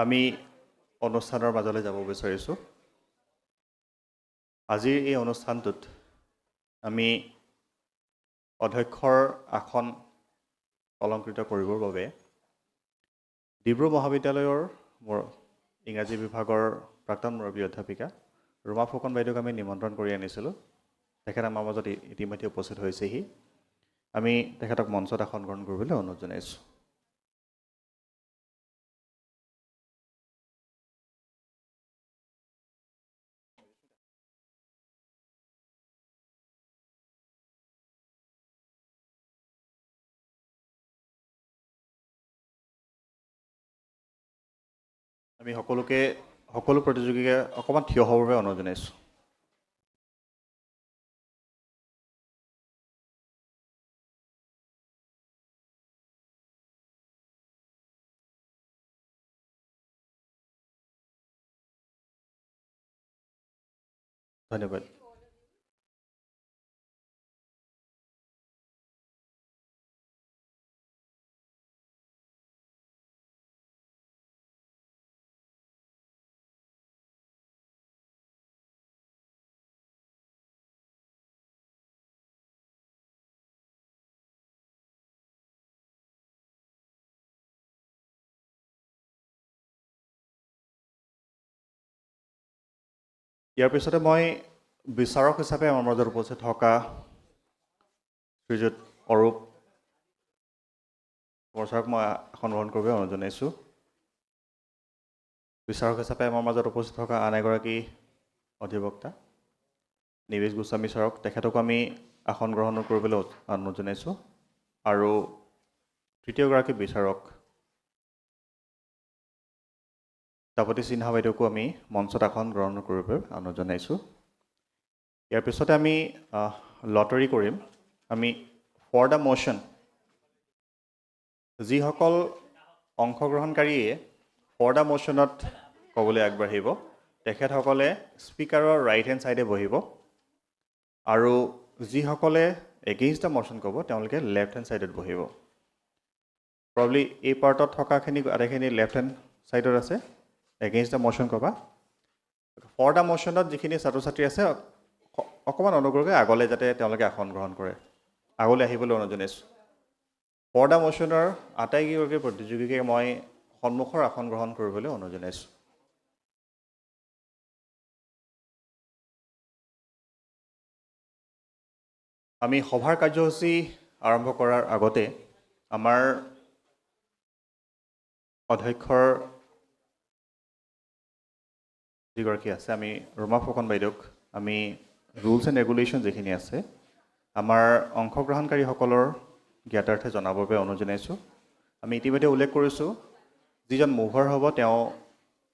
আমি অনুষ্ঠানৰ মাজলৈ যাব বিচাৰিছোঁ। আজিৰ এই অনুষ্ঠানটোত আমি অধ্যক্ষৰ আসন অলংকৃত কৰিবৰ বাবে ডিব্ৰু মহাবিদ্যালয়ৰ ইংৰাজী বিভাগৰ প্ৰাক্তন মুৰব্বী অধ্যাপিকা ৰুমা ফুকন বাইদেউক আমি নিমন্ত্ৰণ কৰি আনিছিলোঁ। তেখেত আমাৰ মাজত ইতিমধ্যে উপস্থিত হৈছেহি। আমি তেখেতক মঞ্চত আসন গ্ৰহণ কৰিবলৈ অনুৰোধ জনাইছোঁ। আমি সকলো প্ৰতিযোগীকে অকণমান থিয় হ'বৰ বাবে অনুৰোধ জনাইছোঁ। ধন্যবাদ। ইয়াৰ পিছতে মই বিচাৰক হিচাপে আমাৰ মাজত উপস্থিত থকা শ্ৰীযুত অৰূপ বৰছাৰক মই আসন গ্ৰহণ কৰিবলৈ অনুৰোধ জনাইছোঁ। বিচাৰক হিচাপে আমাৰ মাজত উপস্থিত থকা আন এগৰাকী অধিবক্তা নিবেশ গোস্বামী ছাৰক, তেখেতকো আমি আসন গ্ৰহণ কৰিবলৈ অনুৰোধ জনাইছোঁ। আৰু তৃতীয়গৰাকী বিচাৰক তাপতি সিনহা বাইদেউকো আমি মঞ্চত আসন গ্ৰহণ কৰিবলৈ অনুৰোধ জনাইছোঁ। ইয়াৰ পিছতে আমি লটাৰী কৰিম। আমি ফৰ দ্য মোশ্যন যিসকল অংশগ্ৰহণকাৰীয়ে ফৰ দ্য মোশ্যনত ক'বলৈ আগবাঢ়িব তেখেতসকলে স্পীকাৰৰ ৰাইট হেণ্ড ছাইডে বহিব, আৰু যিসকলে এগেইনষ্ট দ্য মোশ্যন ক'ব তেওঁলোকে লেফ্ট হেণ্ড ছাইডত বহিব। প্ৰবলি এই পাৰ্টত থকাখিনি আটাইখিনি লেফ্ট হেণ্ড ছাইডত আছে, এগেইনষ্ট দ্য মোশ্যন ক'বা। ফৰ দ্য মোশ্যনত যিখিনি ছাত্ৰ ছাত্ৰী আছে অকণমান অনুগ্ৰহ কৰি আগলৈ যাতে তেওঁলোকে আসন গ্ৰহণ কৰে, আগলৈ আহিবলৈ অনুৰোধ জনাইছোঁ। ফৰ দ্য মোশ্যনৰ আটাইকেইগৰাকী প্ৰতিযোগীকে মই সন্মুখৰ আসন গ্ৰহণ কৰিবলৈ অনুৰোধ জনাইছোঁ। আমি সভাৰ কাৰ্যসূচী আৰম্ভ কৰাৰ আগতে আমাৰ অধ্যক্ষৰ যিগৰাকী আছে, আমি ৰুমা ফুকন বাইদেউক আমি ৰুলছ এণ্ড ৰেগুলেশ্যন যিখিনি আছে আমাৰ অংশগ্ৰহণকাৰীসকলৰ জ্ঞাতাৰ্থে জনাবৰ বাবে অনুৰোধ জনাইছোঁ। আমি ইতিমধ্যে উল্লেখ কৰিছোঁ, যিজন মুভাৰ হ'ব তেওঁ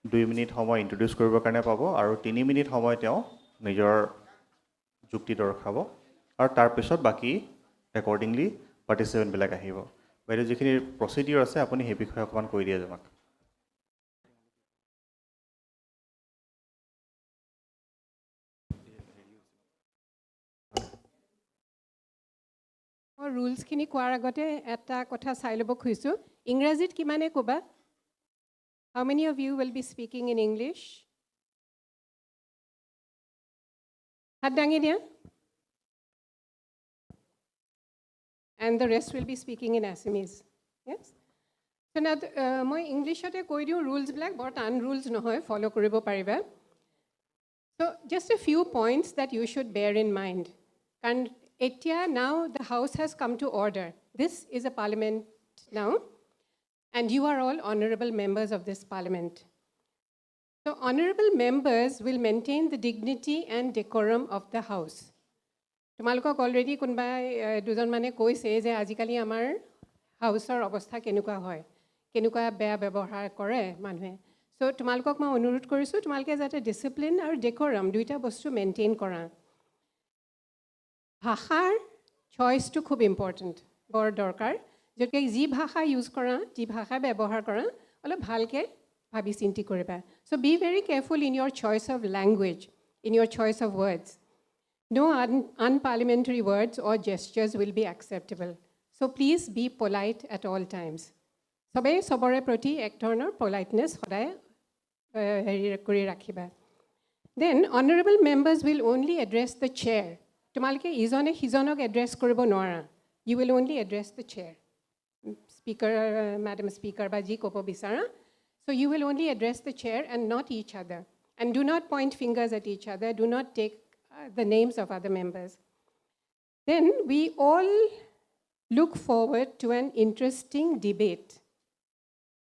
2 মিনিট সময় ইণ্ট্ৰডিউচ কৰিবৰ কাৰণে পাব, আৰু 3 মিনিট সময় তেওঁ নিজৰ যুক্তি দৰ্শাব, আৰু তাৰপিছত বাকী একৰ্ডিংলি পাৰ্টিচিপেণ্টবিলাক আহিব। বাইদেউ যিখিনি প্ৰচিডিউৰ আছে আপুনি সেই বিষয়ে অকণমান কৈ দিয়ে আমাক। ৰুলছখিনি কোৱাৰ আগতে এটা কথা চাই ল'ব খুজিছোঁ, ইংৰাজীত কিমানে ক'বা? How many of you will be speaking in English? হাত দাঙি দিয়া। And the rest will be speaking in Assamese. Yes? So now, মই ইংলিছতে কৈ দিওঁ ৰুলছবিলাক, বৰ টান ৰুলছ নহয়, ফ'ল' কৰিব পাৰিবা। So just a few points that you should bear in mind. কাৰণ এতিয়া now the house has come to order. This is a parliament now, and you are all honorable members of this parliament. So honorable members will maintain the dignity and decorum of the house. তোমালোকক already কোনোবাই দুজন মানে কৈছে যে আজিকালি আমাৰ হাউচৰ অৱস্থা কেনেকুৱা হয়, কেনেকুৱা বেয়া ব্যৱহাৰ কৰে মানুহে। চ' তোমালোকক মই অনুৰোধ কৰিছোঁ তোমালোকে যাতে ডিচিপ্লিন আৰু ডেক'ৰাম দুইটা বস্তু মেইনটেইন কৰা। ভাষাৰ চইচটো খুব ইম্পৰ্টেণ্ট, বৰ দৰকাৰ। গতিকে যি ভাষা ইউজ কৰা, যি ভাষা ব্যৱহাৰ কৰা অলপ ভালকৈ ভাবি চিন্তি কৰিবা। চ' বি ভেৰি কেয়াৰফুল ইন ইয়ৰ চইচ অফ লেংগুৱেজ, ইন ইয়ৰ choice of words. No unparliamentary words or gestures will be acceptable. So please be polite at all times. সবেই সবৰে প্ৰতি এক ধৰণৰ politeness সদায় হেৰি কৰি ৰাখিবা। Then honorable members will only address the chair. তোমালোকে ইজনে সিজনক এড্ৰেছ কৰিব নোৱাৰা। You will only address the chair. Speaker, Madam Speaker, বা যি ক'ব বিচাৰা। So you will only address the chair and not each other. And do not point fingers at each other. Do not take the names of other members. Then we all look forward to an interesting debate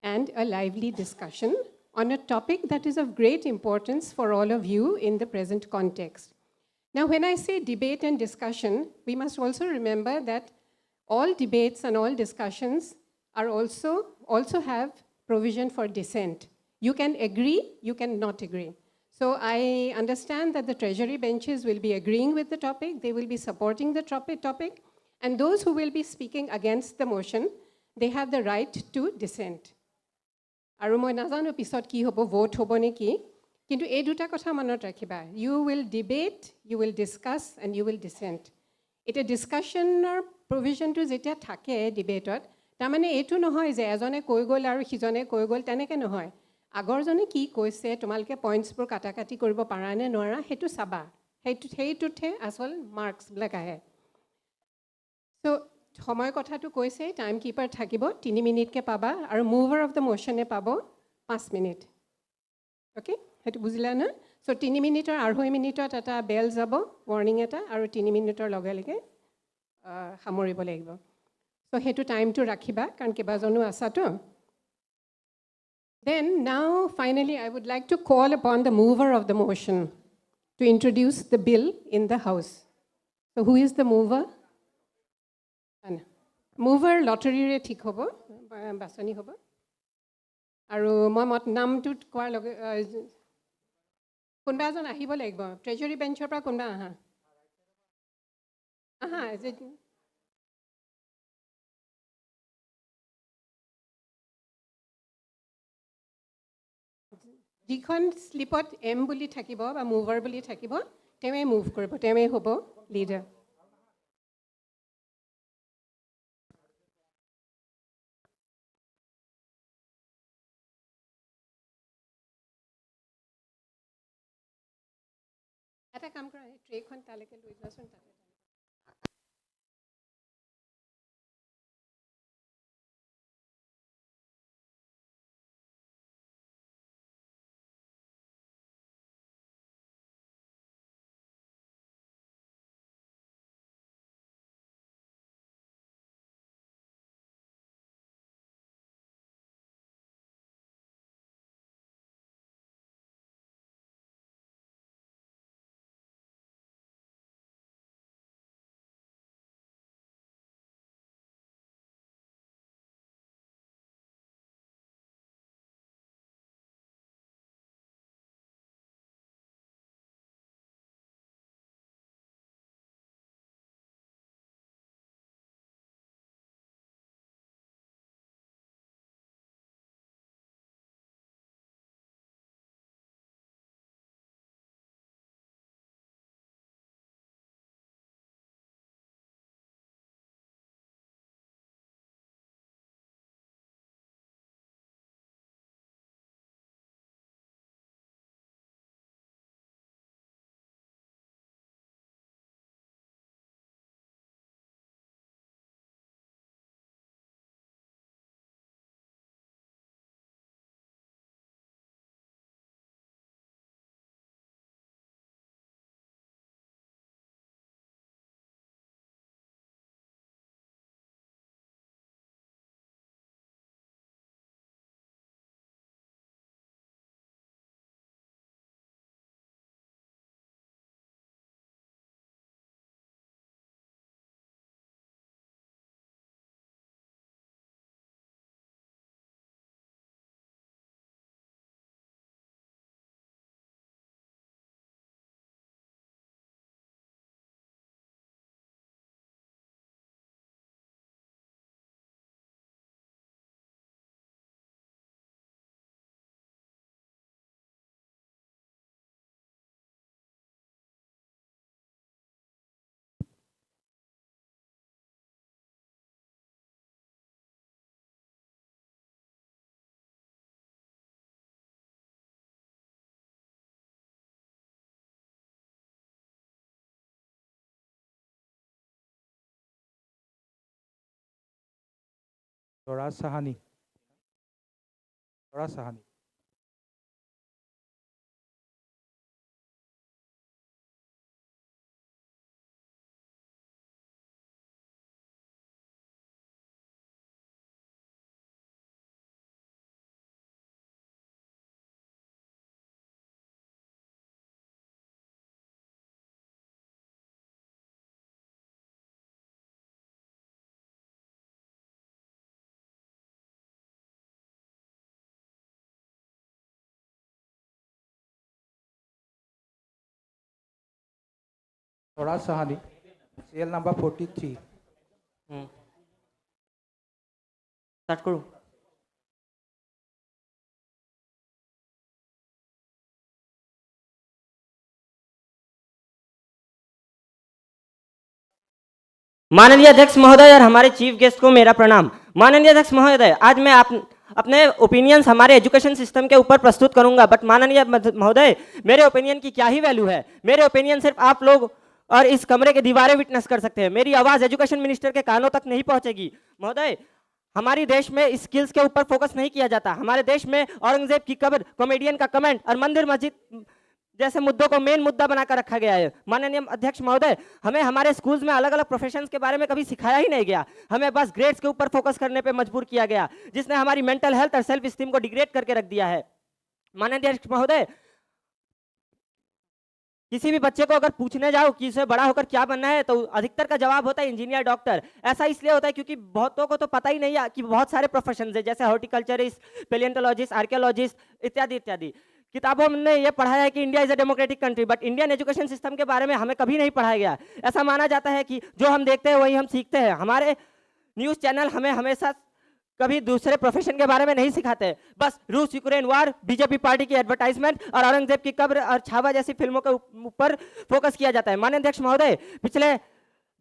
and a lively discussion on a topic that is of great importance for all of you in the present context. Now, when I say debate and discussion, we must also remember that all debates and all discussions are also have provision for dissent. You can agree, you can not agree. So I understand that the treasury benches will be agreeing with the topic, they will be supporting the topic, and those who will be speaking against the motion, they have the right to dissent. আৰু মই নাজানো পিছত কি হ'ব, vote হ'ব নে কি, কিন্তু এই দুটা কথা মনত ৰাখিবা। You will debate, you will discuss, and you will dissent. এতিয়া ডিছকাশ্যনৰ প্ৰভিজনটো যেতিয়া থাকে ডিবেটত, তাৰমানে এইটো নহয় যে এজনে কৈ গ'ল আৰু সিজনে কৈ গ'ল, তেনেকৈ নহয়। আগৰজনে কি কৈছে, তোমালোকে পইণ্টছবোৰ কাটাকাটি কৰিব পাৰা নে নোৱাৰা, সেইটো চাবা। সেইটোতহে আচল মাৰ্কছবিলাক আহে। চ' সময় কথাটো কৈছে, টাইম কিপাৰ থাকিব, 3 মিনিটকৈ পাবা, আৰু মুভাৰ অফ দ্য মোশ্যনে পাব 5 মিনিট। অ'কে, সেইটো বুজিলা না? চ' 3 মিনিটৰ 2.5 মিনিটত এটা বেল যাব, ৱাৰ্ণিং এটা, আৰু 3 মিনিটৰ লগে লগে সামৰিব লাগিব। চ' সেইটো টাইমটো ৰাখিবা, কাৰণ কেইবাজনো আছাতো। Then now finally I would like to call upon the mover of the motion to introduce the bill in the House. So who is the mover? Mover লটাৰীৰে ঠিক হ'ব, বাছনি হ'ব। আৰু মই নামটো কোৱাৰ লগে কোনোবা এজন আহিব লাগিব, ট্ৰেজাৰী বেঞ্চৰ পৰা কোনোবা আহা। যিখন শ্লিপত M বুলি থাকিব বা মুভাৰ বুলি থাকিব, তেওঁৱে মুভ কৰিব, তেওঁৱে হ'ব লিডাৰ। এটা কাম কৰা, ট্ৰেখন তালৈকে লৈ যোৱাচোন, তাতে Swaraj Sahani. Swaraj Sahani. Swaraj Sahani. CL number 43। Start करूं? माननीय अध्यक्ष महोदय और हमारे चीफ गेस्ट को मेरा प्रणाम। माननीय अध्यक्ष महोदय, आज मैं अपने ओपिनियंस हमारे एजुकेशन सिस्टम के ऊपर प्रस्तुत करूंगा, बट माननीय महोदय, मेरे ओपिनियन की क्या ही वैल्यू है। मेरे ओपिनियन सिर्फ आप लोग और इस कमरे के दीवारें विटनेस कर सकते हैं। मेरी आवाज एजुकेशन मिनिस्टर के कानों तक नहीं पहुंचेगी। महोदय, हमारे देश में स्किल्स के ऊपर फोकस नहीं किया जाता। हमारे देश में औरंगजेब की कब्र, कॉमेडियन का कमेंट और मंदिर मस्जिद जैसे मुद्दों को मेन मुद्दा बनाकर रखा गया है। माननीय अध्यक्ष महोदय, हमें हमारे स्कूल्स में अलग अलग प्रोफेशंस के बारे में कभी सिखाया ही नहीं गया। हमें बस ग्रेड्स के ऊपर फोकस करने पे मजबूर किया गया, जिसने हमारी मेंटल हेल्थ और सेल्फ स्टीम को डिग्रेड करके रख दिया है। माननीय अध्यक्ष महोदय, किसी भी बच्चे को अगर पूछने जाओ कि इसे बड़ा होकर क्या बनना है, तो अधिकतर का जवाब होता है इंजीनियर, डॉक्टर। ऐसा इसलिए होता है क्योंकि बहुतों को तो पता ही नहीं है कि बहुत सारे प्रोफेशंस है, जैसे हॉर्टिकल्चरिस्ट, पेलियोंटोलॉजिस्ट, आर्कियोलॉजिस्ट इत्यादि इत्यादि। किताबों में ये पढ़ाया है कि India is a democratic country, but Indian education system के बारे में हमें कभी नहीं पढ़ाया गया। ऐसा माना जाता है कि जो हम देखते हैं वही हम सीखते हैं। हमारे न्यूज़ चैनल हमें हमेशा कभी दूसरे प्रोफेशन के बारे में नहीं सिखाते। बस रूस यूक्रेन वार, बीजेपी पार्टी की एडवर्टाइजमेंट और औरंगजेब की कब्र और छावा जैसी फिल्मों के ऊपर फोकस किया जाता है। माननीय अध्यक्ष महोदय, पिछले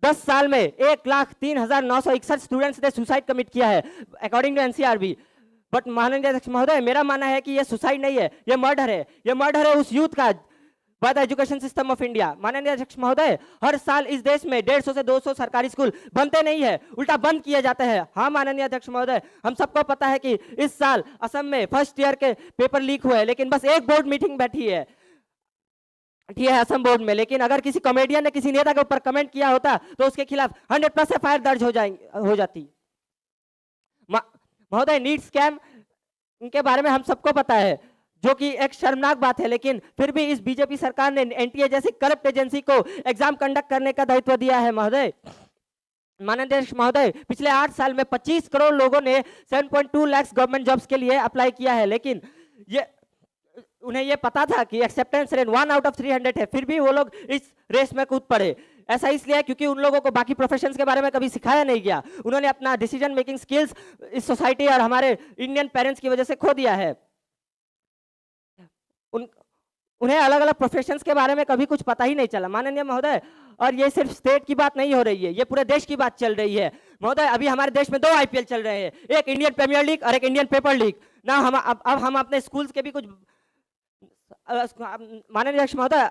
10 साल में 1,03,961 स्टूडेंट्स ने सुसाइड कमिट किया है, अकॉर्डिंग टू एनसीआरबी। बट माननीय अध्यक्ष महोदय, मेरा मानना है कि ये सुसाइड नहीं है, ये मर्डर है। ये मर्डर है उस यूथ का by the education system of India. माननीय अध्यक्ष महोदय, हर साल इस देश में 150 से 200 सरकारी स्कूल बनते नहीं है, उल्टा बंद किए जाते हैं। हाँ माननीय अध्यक्ष महोदय, हम सबको पता है कि इस साल असम में फर्स्ट ईयर के पेपर लीक हुए, लेकिन बस एक बोर्ड मीटिंग बैठी है असम बोर्ड में। लेकिन अगर किसी कॉमेडियन ने किसी नेता के ऊपर कमेंट किया होता तो उसके खिलाफ 100+ एफआईआर दर्ज हो जाती। महोदय, नीट स्कैम इनके बारे में हम सबको पता है, जो कि एक शर्मनाक बात है, लेकिन फिर भी इस बीजेपी सरकार ने एनटीए जैसी करप्ट एजेंसी को एग्जाम कंडक्ट करने का दायित्व दिया है। महोदय, माननीय अध्यक्ष महोदय, पिछले 8 साल में 25 करोड़ लोगों ने 7.2 लाख गवर्नमेंट जॉब्स के लिए अप्लाई किया है, लेकिन उन्हें ये पता था कि एक्सेप्टेंस रेट 1 आउट ऑफ 300 है, फिर भी वो लोग इस रेस में कूद पड़े। ऐसा इसलिए है क्योंकि उन लोगों को बाकी प्रोफेशंस के बारे में कभी सिखाया नहीं गया। उन्होंने अपना डिसीजन मेकिंग स्किल्स इस सोसाइटी और हमारे इंडियन पेरेंट्स की वजह से खो दिया है। उन्हें अलग अलग प्रोफेशंस के बारे में कभी कुछ पता ही नहीं चला। माननीय महोदय, और ये सिर्फ स्टेट की बात नहीं हो रही है, ये पूरे देश की बात चल रही है। महोदय, अभी हमारे देश में 2 आईपीएल चल रहे हैं, एक इंडियन प्रीमियर लीग और एक इंडियन पेपर लीग ना। अब हम अपने स्कूल्स के भी कुछ माननीय अध्यक्ष महोदय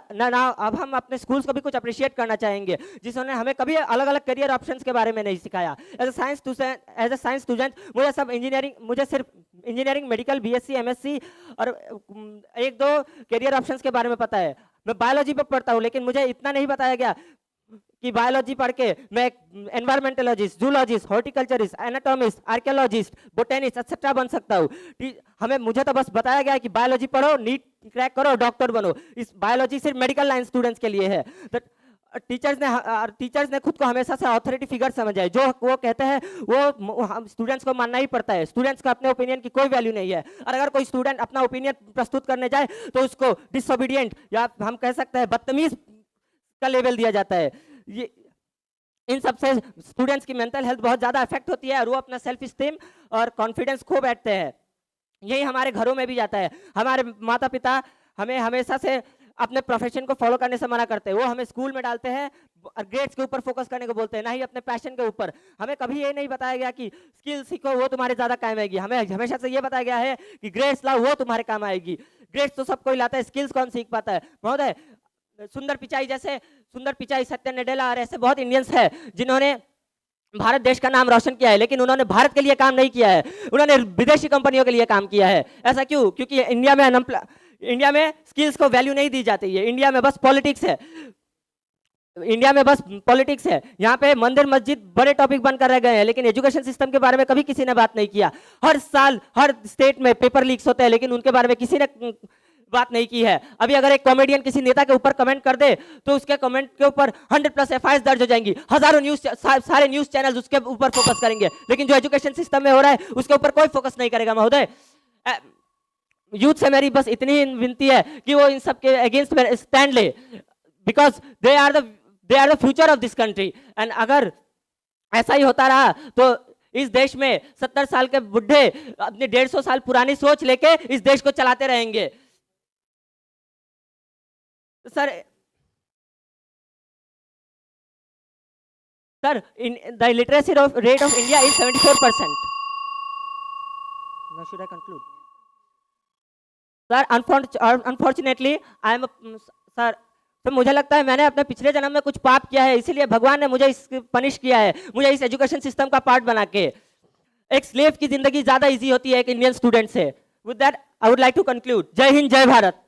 अब हम अपने स्कूल्स को भी कुछ अप्रिशिएट करना चाहेंगे, जिन्होंने हमें कभी अलग अलग करियर ऑप्शंस के बारे में नहीं सिखाया। एज अ साइंस स्टूडेंट मुझे सिर्फ इंजीनियरिंग, मेडिकल, बीएससी, एमएससी और 1-2 करियर ऑप्शंस के बारे में पता है। मैं बायोलॉजी पर पढ़ता हूँ, लेकिन मुझे इतना नहीं बताया गया कि बायोलॉजी पढ़ के मैं environmentologist, zoologist, horticulturist, anatomist, archaeologist, botanist etcetera बन सकता हूँ। मुझे तो बस बताया गया कि बायोलॉजी पढ़ो, नीट क्रैक करो, डॉक्टर बनो। इस बायोलॉजी सिर्फ मेडिकल लाइन स्टूडेंट्स के लिए है। टीचर्स ने खुद को हमेशा से अथॉरिटी फिगर समझा है। जो वो कहते हैं वो स्टूडेंट्स को मानना ही पड़ता है। स्टूडेंट्स का अपने ओपिनियन की कोई वैल्यू नहीं है, और अगर कोई स्टूडेंट अपना ओपिनियन प्रस्तुत करने जाए तो उसको डिसओबीडिएंट या हम कह सकते हैं बदतमीज का लेवल दिया जाता है। ये इन सबसे स्टूडेंट्स की मेंटल हेल्थ बहुत ज़्यादा अफेक्ट होती है और वो अपना सेल्फ स्टीम और कॉन्फिडेंस खो बैठते हैं। यही हमारे घरों में भी जाता है। हमारे माता पिता हमें हमेशा से अपने प्रोफेशन को फॉलो करने से मना करते हैं। वो हमें स्कूल में डालते हैं और ग्रेड्स के ऊपर फोकस करने को बोलते हैं, ना ही अपने पैशन के ऊपर। हमें कभी ये नहीं बताया गया कि स्किल सीखो, वो तुम्हारे ज़्यादा काम आएगी। हमें हमेशा से ये बताया गया है कि ग्रेड्स लाओ, वो तुम्हारे काम आएगी। ग्रेड्स तो सब कोई लाता है, स्किल्स कौन सीख पाता है। महोदय, सुंदर पिचाई, सत्य नडेला और ऐसे बहुत इंडियंस हैं जिन्होंने भारत देश का नाम रोशन किया है, लेकिन उन्होंने भारत के लिए काम नहीं किया है, उन्होंने विदेशी कंपनियों के लिए काम किया है। ऐसा क्यों? क्योंकि इंडिया में स्किल्स को वैल्यू नहीं दी जाती है। इंडिया में बस पॉलिटिक्स है, इंडिया में बस पॉलिटिक्स है। यहाँ पे मंदिर मस्जिद बड़े टॉपिक बनकर रह गए हैं, लेकिन एजुकेशन सिस्टम के बारे में कभी किसी ने बात नहीं किया। हर साल हर स्टेट में पेपर लीक्स होते हैं, लेकिन उनके बारे में किसी ने बात नहीं की है। अभी अगर एक कॉमेडियन किसी नेता के ऊपर कमेंट कर दे तो उसके कमेंट के ऊपर 100+ एफआईआर दर्ज हो जाएंगी, हजारों सारे न्यूज चैनल उसके ऊपर फोकस करेंगे, लेकिन जो एजुकेशन सिस्टम में हो रहा है उसके ऊपर कोई फोकस नहीं करेगा। महोदय, यूथ से मेरी बस इतनी ही विनती है कि वो इन सब के अगेंस्ट स्टैंड ले, because they are the future of this country. And अगर ऐसा ही होता रहा तो इस देश में 70 साल के बुढ़े अपनी 150 साल पुरानी सोच लेके इस देश को चलाते रहेंगे। Sir, the literacy rate of India is 74%. Now should I conclude? Sir, unfortunately, I am sir, तो मुझे लगता है मैंने अपने पिछले जन्म में कुछ पाप किया है, इसीलिए भगवान ने मुझे पनिश किया है, मुझे इस एजुकेशन सिस्टम का पार्ट बना के। एक स्लेव की जिंदगी ज्यादा इजी होती है एक इंडियन स्टूडेंट से। With that I would like to conclude. जय हिंद, जय भारत।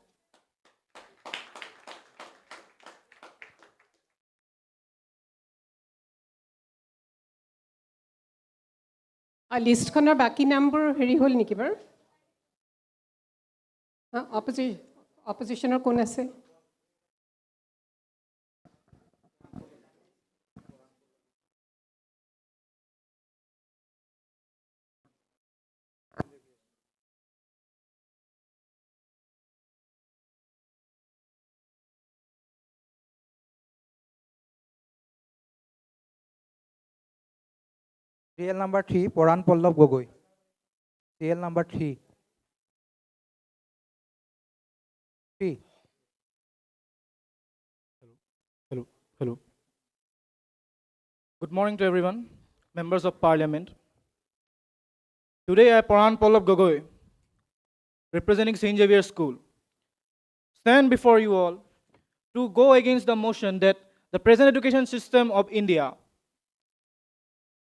লিষ্টখনৰ বাকী নামবোৰ হেৰি হ'ল নেকি বাৰু? অপজিশ্যনৰ কোন আছে? CL number 3, Poran Pallav Gogoi. CL number 3. 3. Hello. Good morning to everyone, members of parliament. Today I, Poran Pallav Gogoi, representing St. Xavier School, stand before you all to go against the motion that the present education system of India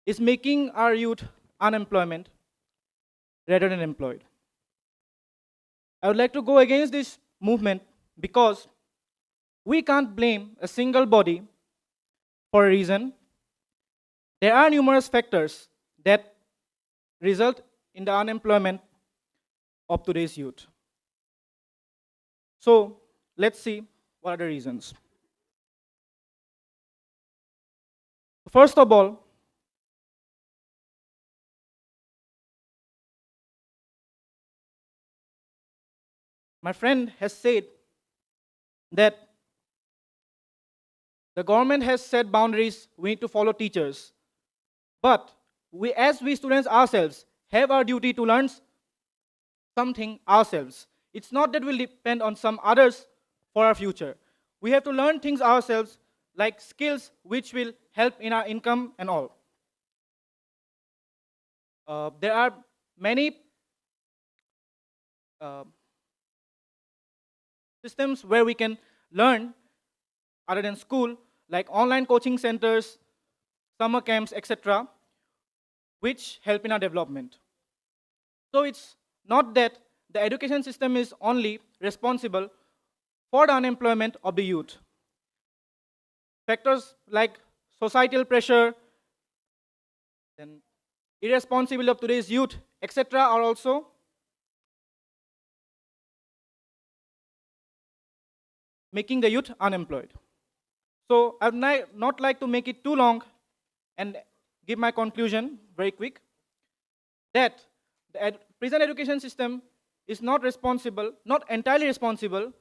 is making our youth unemployment rather than employed. I would like to go against this movement because we can't blame a single body for a reason. There are numerous factors that result in the unemployment of today's youth. So let's see what are the reasons. First of all, my friend has said that the government has set boundaries, we need to follow teachers. But as we students ourselves have our duty to learn something ourselves. It's not that we'll depend on some others for our future. We have to learn things ourselves, like skills which will help in our income and all. There are many systems where we can learn other than school, like online coaching centers, summer camps, etc., which help in our development. So it's not that the education system is only responsible for the unemployment of the youth. Factors like societal pressure, then irresponsibility of today's youth, etc., are also making the youth unemployed. So I would not like to make it too long and give my conclusion very quick, that the present education system is not entirely responsible.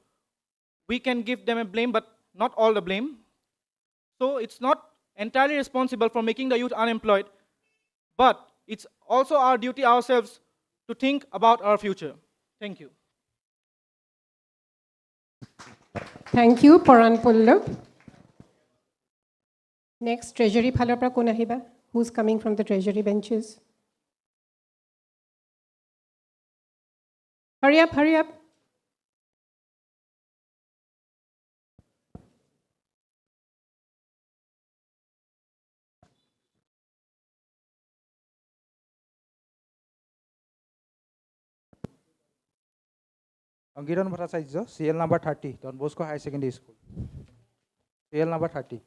We can give them a blame, but not all the blame. So it's not entirely responsible for making the youth unemployed, but it's also our duty ourselves to think about our future. Thank you. Thank you, Poran Pallav. Next, Treasury Phalor pra kon ahiba? Who's coming from the Treasury benches? Hurry up, hurry up. Angiran Bhattacharya, CL number 30, Don Bosco High Secondary School. CL number 30.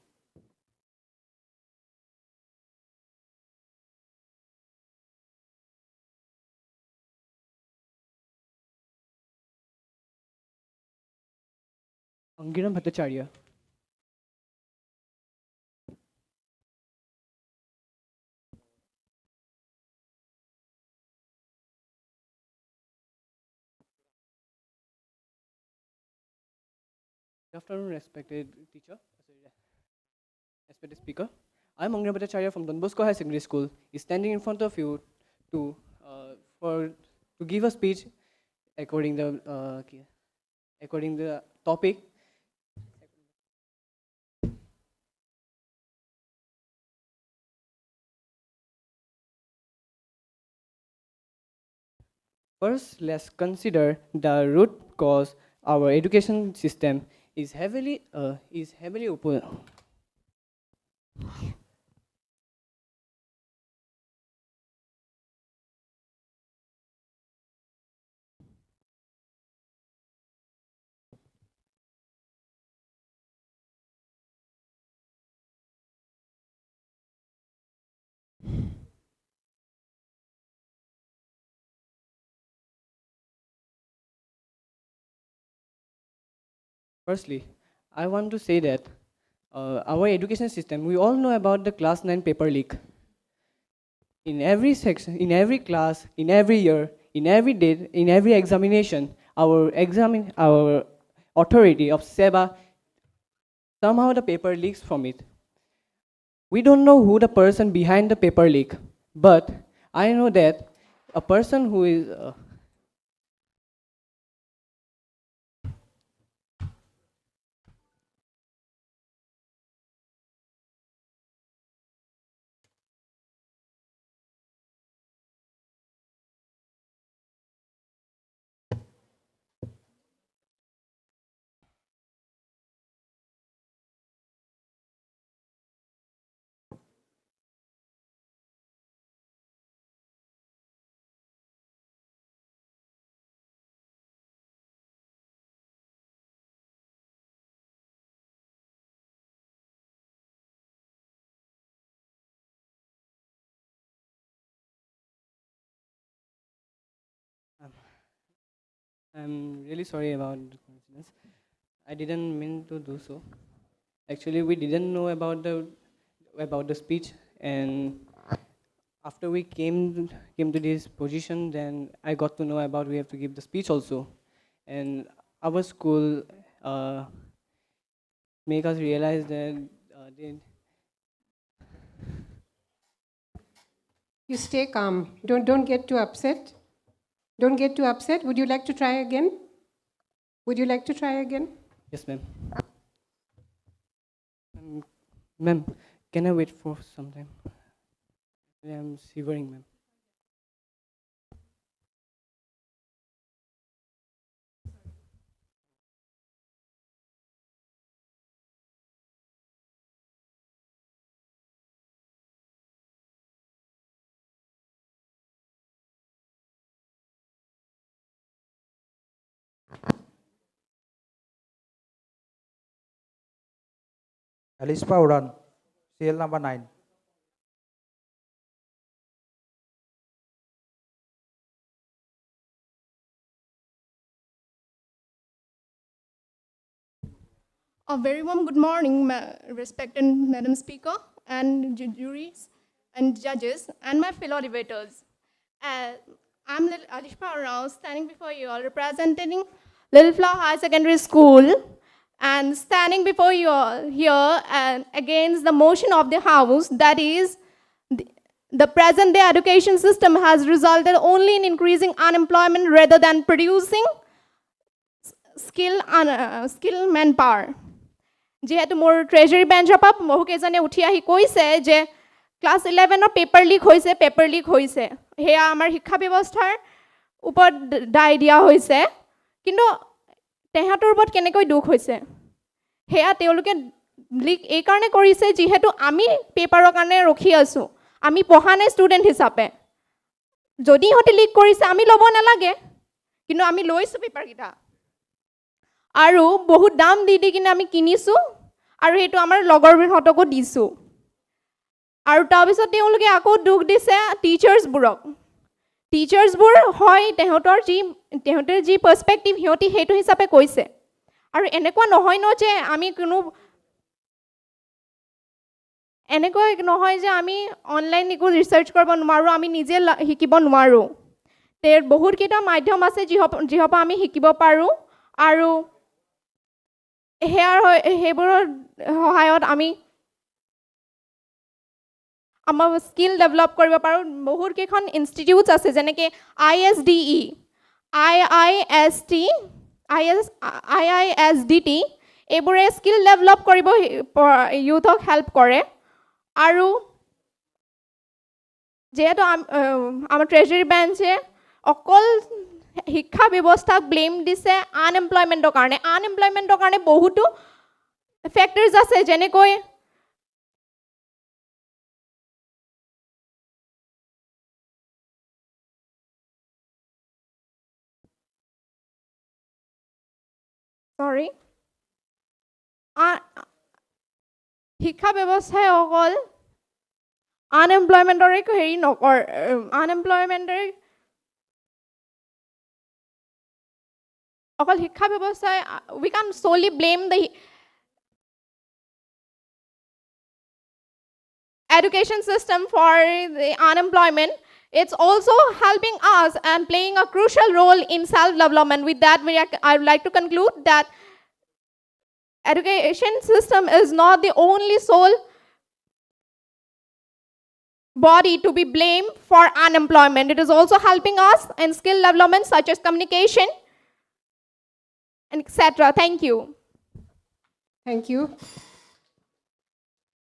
Angiram Bhattacharya. Good afternoon, respected teacher, respected speaker. I'm Angiram Bhattacharya from Don Bosco High Secondary School. Is standing in front of you to give a speech according the topic. First, let's consider the root cause. Our education system is heavily open. Firstly, I want to say that our education system, we all know about the class 9 paper leak. In every section, in every class, in every year, in every date, in every examination, our authority of SEBA, somehow the paper leaks from it. We don't know who the person behind the paper leak, but I know that a person who is I'm really sorry about the coincidence. I didn't mean to do so. Actually, we didn't know about the speech, and after we came to this position, then I got to know about we have to give the speech also, and our school make us realize that You stay calm. Don't get too upset. Don't get too upset. Would you like to try again? Would you like to try again? Yes, ma'am. Ma'am, can I wait for some time? I'm shivering, ma'am. Alispa Uran, CL number 9. A very warm good morning, respected Madam Speaker and juries and judges and my fellow debaters. I'm Alishpa Rao, standing before you all, representing Little Flower High Secondary School, and standing before you all here and against the motion of the House, that is, the present-day education system has resulted only in increasing unemployment rather than producing skilled manpower. যেহেতু মোৰ treasury বেঞ্চৰ পৰা বহুকেইজনে উঠি আহি কৈছে যে class 11ৰ paper leak হৈছে সেয়া আমাৰ শিক্ষা ব্যৱস্থাৰ ওপৰত দায় দিয়া হৈছে কিন্তু তেহাঁতৰ ওপৰত কেনেকৈ দুখ হৈছে সেয়া তেওঁলোকে লিক এই কাৰণে কৰিছে যিহেতু আমি পেপাৰৰ কাৰণে ৰখি আছো আমি পঢ়া নাই ষ্টুডেণ্ট হিচাপে যদি ইহঁতে লিক কৰিছে আমি ল'ব নালাগে কিন্তু আমি লৈছোঁ পেপাৰকেইটা আৰু বহুত দাম দি দি কিনে আমি কিনিছোঁ আৰু সেইটো আমাৰ লগৰবোৰহঁতকো দিছোঁ আৰু তাৰপিছত তেওঁলোকে আকৌ দুখ দিছে টিচাৰ্ছবোৰক টিচাৰ্ছবোৰ হয় তেহঁতে যি পাৰ্চপেক্টিভ সিহঁতি সেইটো হিচাপে কৈছে আৰু এনেকুৱা নহয় ন যে আমি এনেকুৱা নহয় যে আমি অনলাইন একো ৰিচাৰ্চ কৰিব নোৱাৰোঁ আমি নিজে শিকিব নোৱাৰোঁ বহুতকেইটা মাধ্যম আছে যিহৰ পৰা আমি শিকিব পাৰোঁ আৰু সেইবোৰৰ সহায়ত আমি আমাৰ স্কিল ডেভেলপ কৰিব পাৰোঁ বহুত কেইখন ইনষ্টিটিউটছ আছে যেনেকৈ ISDE IISDT এইবোৰে স্কিল ডেভেলপ কৰিব ইউথক হেল্প কৰে আৰু যিহেতু আমাৰ ট্ৰেজাৰী বেঞ্চে অকল শিক্ষা ব্যৱস্থাক ব্লেম দিছে আনএমপ্লয়মেণ্টৰ কাৰণে বহুতো ফেক্টৰ্ছ আছে যেনেকৈ শিক্ষা ব্যৱস্থাই অকল আনএমপ্লয়মেণ্টৰে হেৰি নকৰে অকল শিক্ষা ব্যৱস্থাই we can solely blame the education system for the unemployment. It's also helping us and playing a crucial role in self-development. With that, I would like to conclude that education system is not the only sole body to be blamed for unemployment. It is also helping us in skill development such as communication, etc. Thank you. Thank you.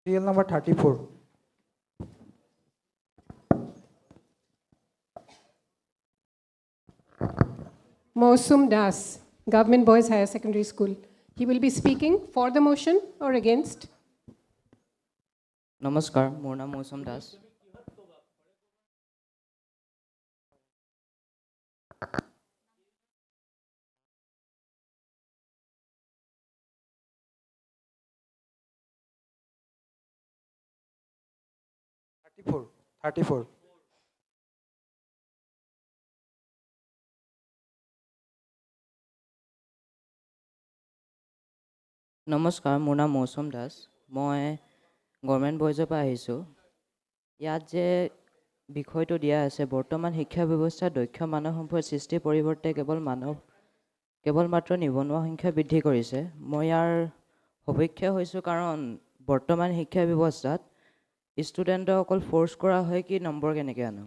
Serial number 34. Mosum Das, Government Boys Higher Secondary School. He will be speaking for the motion or against. নমস্কাৰ মোৰ নাম মৌচুম দাস নমস্কাৰ মোৰ নাম মৌচুম দাস মই government বইজৰ পৰা আহিছোঁ ইয়াত যে বিষয়টো দিয়া আছে বৰ্তমান শিক্ষা ব্যৱস্থাত দক্ষ মানৱ সম্পদ সৃষ্টিৰ পৰিৱৰ্তে কেৱল মাত্ৰ নিবনুৱা সংখ্যা বৃদ্ধি কৰিছে মই ইয়াৰ সপক্ষে হৈছোঁ কাৰণ বৰ্তমান শিক্ষা ব্যৱস্থাত ষ্টুডেণ্টক অকল ফ'ৰ্চ কৰা হয় কি নম্বৰ কেনেকৈ আনো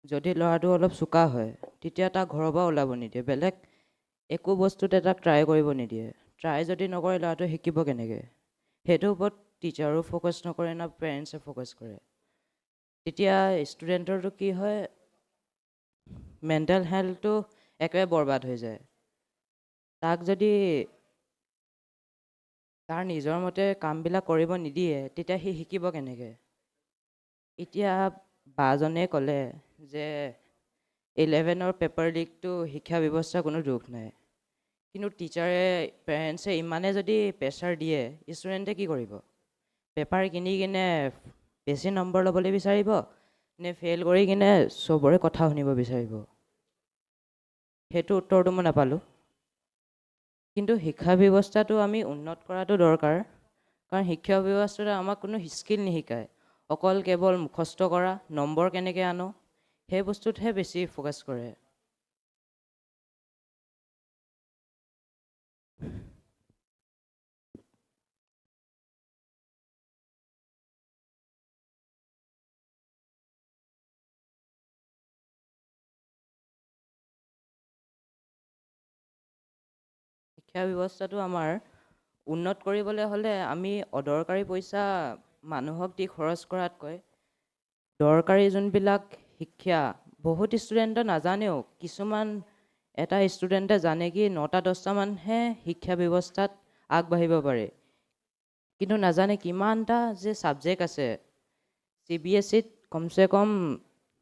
যদি ল'ৰাটো অলপ চোকা হয় তেতিয়া তাক ঘৰৰ পৰা ওলাব নিদিয়ে বেলেগ একো বস্তুতে তাক ট্ৰাই কৰিব নিদিয়ে ট্ৰাই যদি নকৰে ল'ৰাটো শিকিব কেনেকৈ সেইটোৰ ওপৰত টিচাৰো ফ'কাছ নকৰে না পেৰেণ্টছে ফ'কাছ কৰে তেতিয়া ষ্টুডেণ্টৰটো কি হয় মেণ্টেল হেল্থটো একেবাৰে বৰবাদ হৈ যায় তাক যদি তাৰ নিজৰ মতে কামবিলাক কৰিব নিদিয়ে তেতিয়া সি শিকিব কেনেকৈ এতিয়া বাজনে ক'লে যে 11ৰ পেপাৰ লিকটো শিক্ষা ব্যৱস্থাৰ কোনো দুখ নাই কিন্তু টিচাৰে পেৰেণ্টছে ইমানে যদি প্ৰেছাৰ দিয়ে ষ্টুডেণ্টে কি কৰিব পেপাৰ কিনি কিনে বেছি নম্বৰ ল'বলৈ বিচাৰিব নে ফেইল কৰি কিনে চবৰে কথা শুনিব বিচাৰিব সেইটো উত্তৰটো মই নাপালোঁ কিন্তু শিক্ষা ব্যৱস্থাটো আমি উন্নত কৰাটো দৰকাৰ কাৰণ শিক্ষা ব্যৱস্থাটো আমাক কোনো স্কিল নিশিকায় অকল কেৱল মুখস্থ কৰা নম্বৰ কেনেকৈ আনো সেই বস্তুতহে বেছি ফ'কাছ কৰে শিক্ষা ব্যৱস্থাটো আমাৰ উন্নত কৰিবলৈ হ'লে আমি অদৰকাৰী পইচা মানুহক দি খৰচ কৰাতকৈ দৰকাৰী যোনবিলাক শিক্ষা বহুত ষ্টুডেণ্টে নাজানেও কিছুমান এটা ষ্টুডেণ্টে জানে কি 9টা 10টামানহে শিক্ষা ব্যৱস্থাত আগবাঢ়িব পাৰে কিন্তু নাজানে কিমানটা যে ছাবজেক্ট আছে CBSEত কমচে কম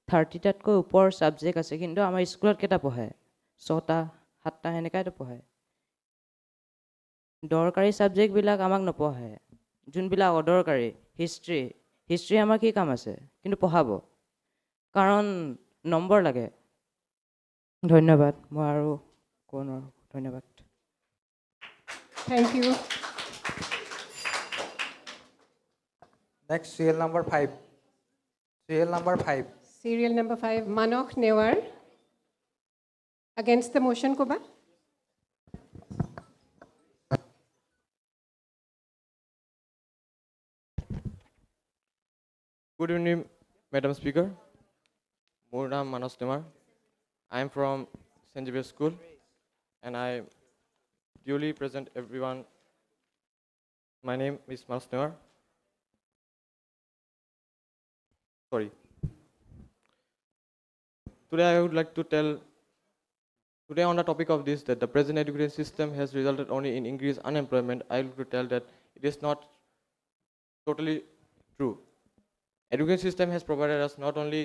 30টাতকৈ ওপৰ ছাবজেক্ট আছে কিন্তু আমাৰ স্কুলত কেইটা পঢ়ায় 6টা 7টা সেনেকুৱাইতো পঢ়ায় দৰকাৰী ছাবজেক্টবিলাক আমাক নপঢ়ায়, যোনবিলাক অদৰকাৰী, হিষ্ট্ৰী আমাৰ কি কাম আছে, কিন্তু পঢ়াব, কাৰণ নম্বৰ লাগে। ধন্যবাদ, মই আৰু ক'ব নোৱাৰোঁ। ধন্যবাদ। Thank you. Next, serial number 5. Serial number 5. Serial number 5, Manokh Newar. Against the motion, Koba. Good evening, Madam Speaker. My name is Manokh Newar. I am from St. Xavier's School, and I duly present everyone. My name is Manokh Newar. Sorry. Today I would like to tell, today on the topic of this, that the present education system has resulted only in increased unemployment. I would like to tell that it is not totally true. Education system has provided us not only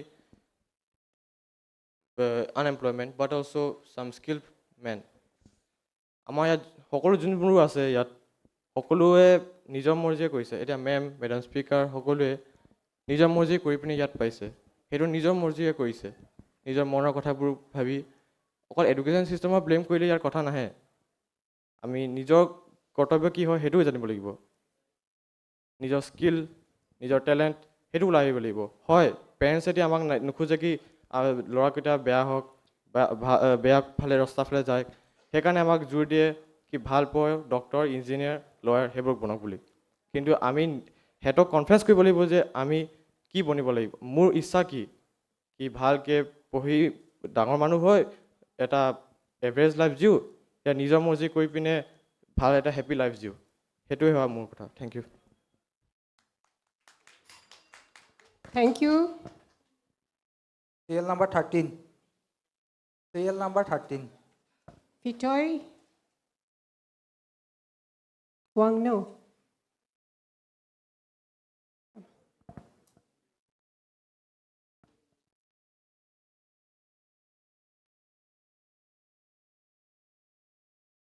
unemployment, but also some skilled men. আমাৰ ইয়াত সকলো যোনবোৰ আছে ইয়াত সকলোৱে নিজৰ মৰ্জিয়ে কৰিছে। এতিয়া মেডাম স্পীকাৰ সকলোৱে নিজৰ মৰ্জি কৰি পিনি ইয়াত পাইছে, সেইটো নিজৰ মৰ্জিয়ে কৰিছে, নিজৰ মনৰ কথাবোৰ ভাবি। অকল এডুকেশ্যন ছিষ্টেমক ব্লেম কৰিলে ইয়াৰ কথা নাহে। আমি নিজৰ কৰ্তব্য কি হয় সেইটোও জানিব লাগিব, নিজৰ স্কিল, নিজৰ টেলেণ্ট সেইটো ওলাই আহিব লাগিব। হয়, পেৰেণ্টছে এতিয়া আমাক নোখোজে কি ল'ৰাকেইটা বেয়া হওক বা বেয়া ফালে ৰাস্তা ফালে যায়, সেইকাৰণে আমাক জোৰ দিয়ে কি ভাল পঢ়, ডক্টৰ, ইঞ্জিনিয়াৰ, লয়াৰ সেইবোৰ বনক বুলি। কিন্তু আমি সিহঁতক কনফাৰেঞ্চ কৰিব লাগিব যে আমি কি বনিব লাগিব, মোৰ ইচ্ছা কি ভালকৈ পঢ়ি ডাঙৰ মানুহ হয়, এটা এভাৰেজ লাইফ জিওঁ, এতিয়া নিজৰ মৰ্জি কৰি পিনে ভাল এটা হেপী লাইফ জিওঁ, সেইটোৱে হয় মোৰ কথা। Thank you. Thank you. Serial number 13. Serial number 13. Vitoy Wangno.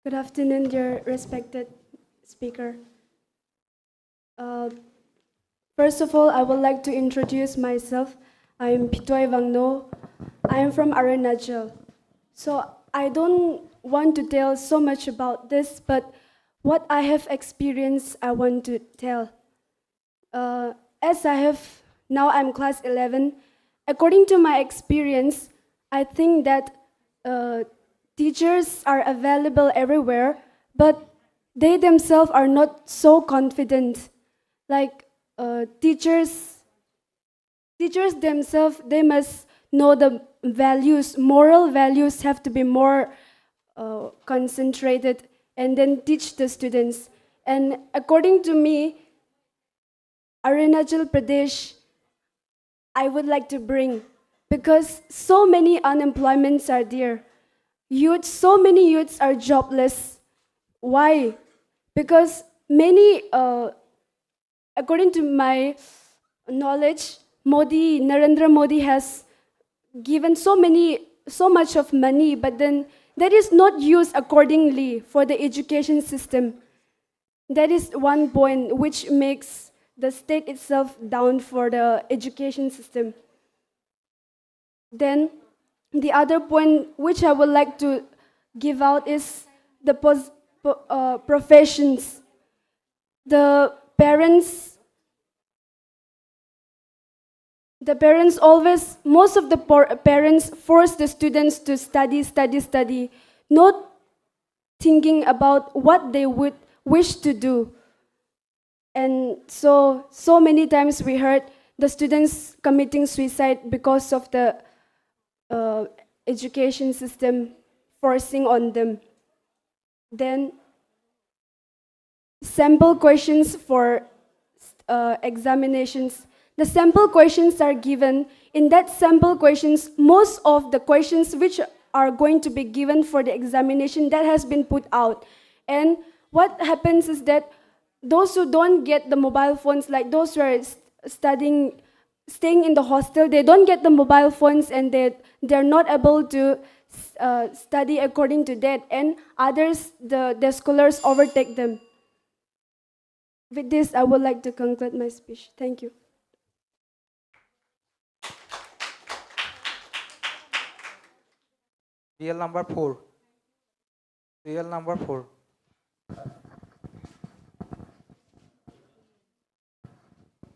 Good afternoon, dear respected speaker. First of all, I would like to introduce myself. I am Pitoy Wangno. I am from Arunachal. So I don't want to tell so much about this, but what I have experienced, I want to tell. As now I'm class 11. According to my experience, I think that teachers are available everywhere, but they themselves are not so confident. Like teachers themselves, they must know the values, moral values have to be more concentrated and then teach the students. And according to me, Arunachal Pradesh, I would like to bring, because so many unemployments are there. So many youths are jobless. Why? Because many, according to my knowledge, Narendra Modi has given so much of money, but then that is not used accordingly for the education system. That is one point which makes the state itself down for the education system. Then the other point which I would like to give out is the professions. The parents always, most of the parents force the students to study, not thinking about what they would wish to do. And so many times we heard the students committing suicide because of the education system forcing on them. Then sample questions for examinations. The sample questions are given. In that sample questions, most of the questions which are going to be given for the examination, that has been put out. And what happens is that those who don't get the mobile phones, like those who are staying in the hostel, they don't get the mobile phones and they're not able to study according to that, and others, the scholars overtake them. With this, I would like to conclude my speech. Thank you. CL number 4. CL number 4.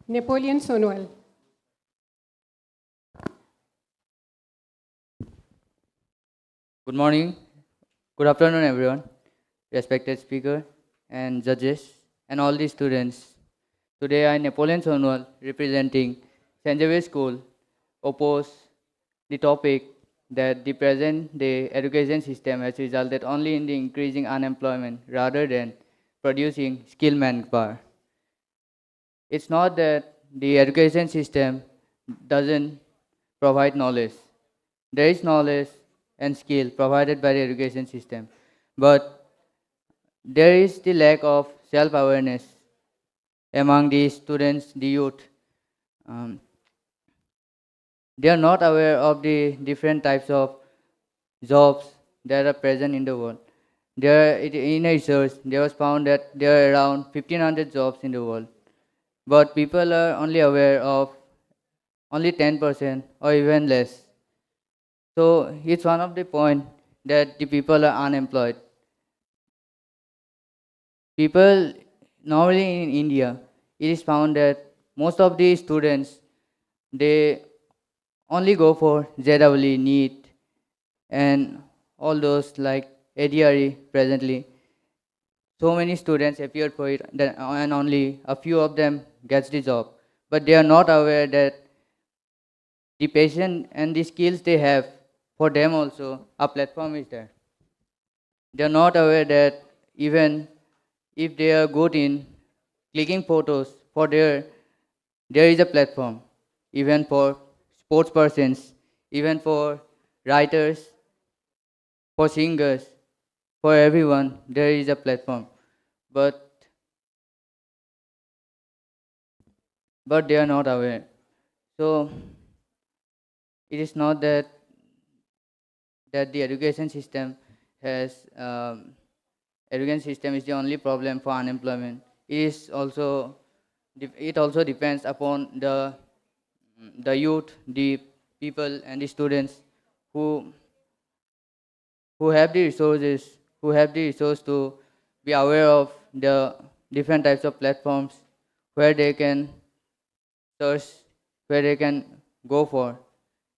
Napoleon Sonwal. Good morning, good afternoon everyone, respected speaker and judges and all the students. Today I, Napoleon Sonwal, representing St. Xavier School, oppose the topic that the present day education system has resulted only in the increasing unemployment rather than producing skilled manpower. It's not that the education system doesn't provide knowledge. There is knowledge and skill provided by the education system, but there is the lack of self-awareness among the students, the youth. They are not aware of the different types of jobs that are present in the world. In a research, there was found that there are around 1,500 jobs in the world, but people are only aware of only 10% or even less. So it's one of the point that the people are unemployed. People, normally in India, it is found that most of the students, they only go for JEE, NEET, and all those like ADRE presently. So many students appeared for it, and only a few of them gets the job. But they are not aware that the passion and the skills they have, for them also a platform is there. They are not aware that even if they are good in clicking photos, there is a platform. Even for sports persons, even for writers, for singers, for everyone, there is a platform. But they are not aware. So it is not that the education system is the only problem for unemployment. It also depends upon the youth, the people and the students who have the resources, to be aware of the different types of platforms where they can search, where they can go for.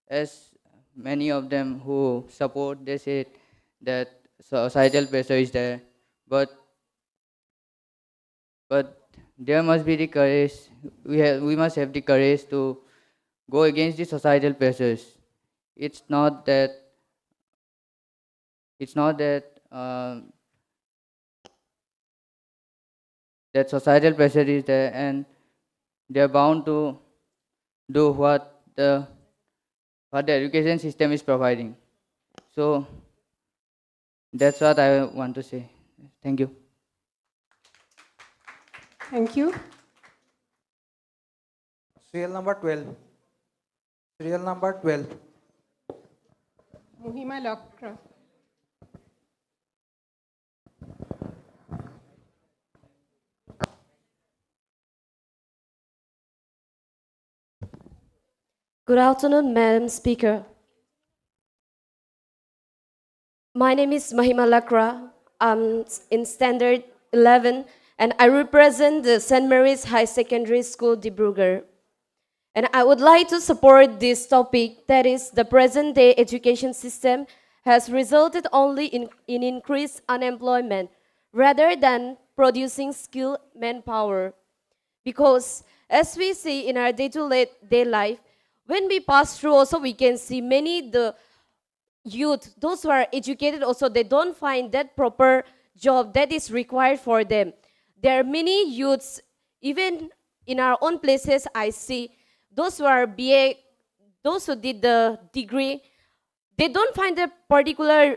As many of them who support, they say that societal pressure is there, but there must be the courage. We must have the courage to go against the societal pressures. It's not that that societal pressure is there and they are bound to do what the education system is providing. So that's what I want to say. Thank you. Thank you. Serial number 12. Serial number 12. Muhima Lakra. Good afternoon, Madam Speaker. My name is Mahima Lakra. I'm in Standard 11, and I represent the St. Mary's High Secondary School, Dibrugarh. And I would like to support this topic, that is, the present-day education system has resulted only in increased unemployment rather than producing skilled manpower. Because as we see in our day-to-day life, when we pass through also, we can see many the youth, those who are educated also, they don't find that proper job that is required for them. There are many youths, even in our own places, I see those who are BA, those who did the degree, they don't find a particular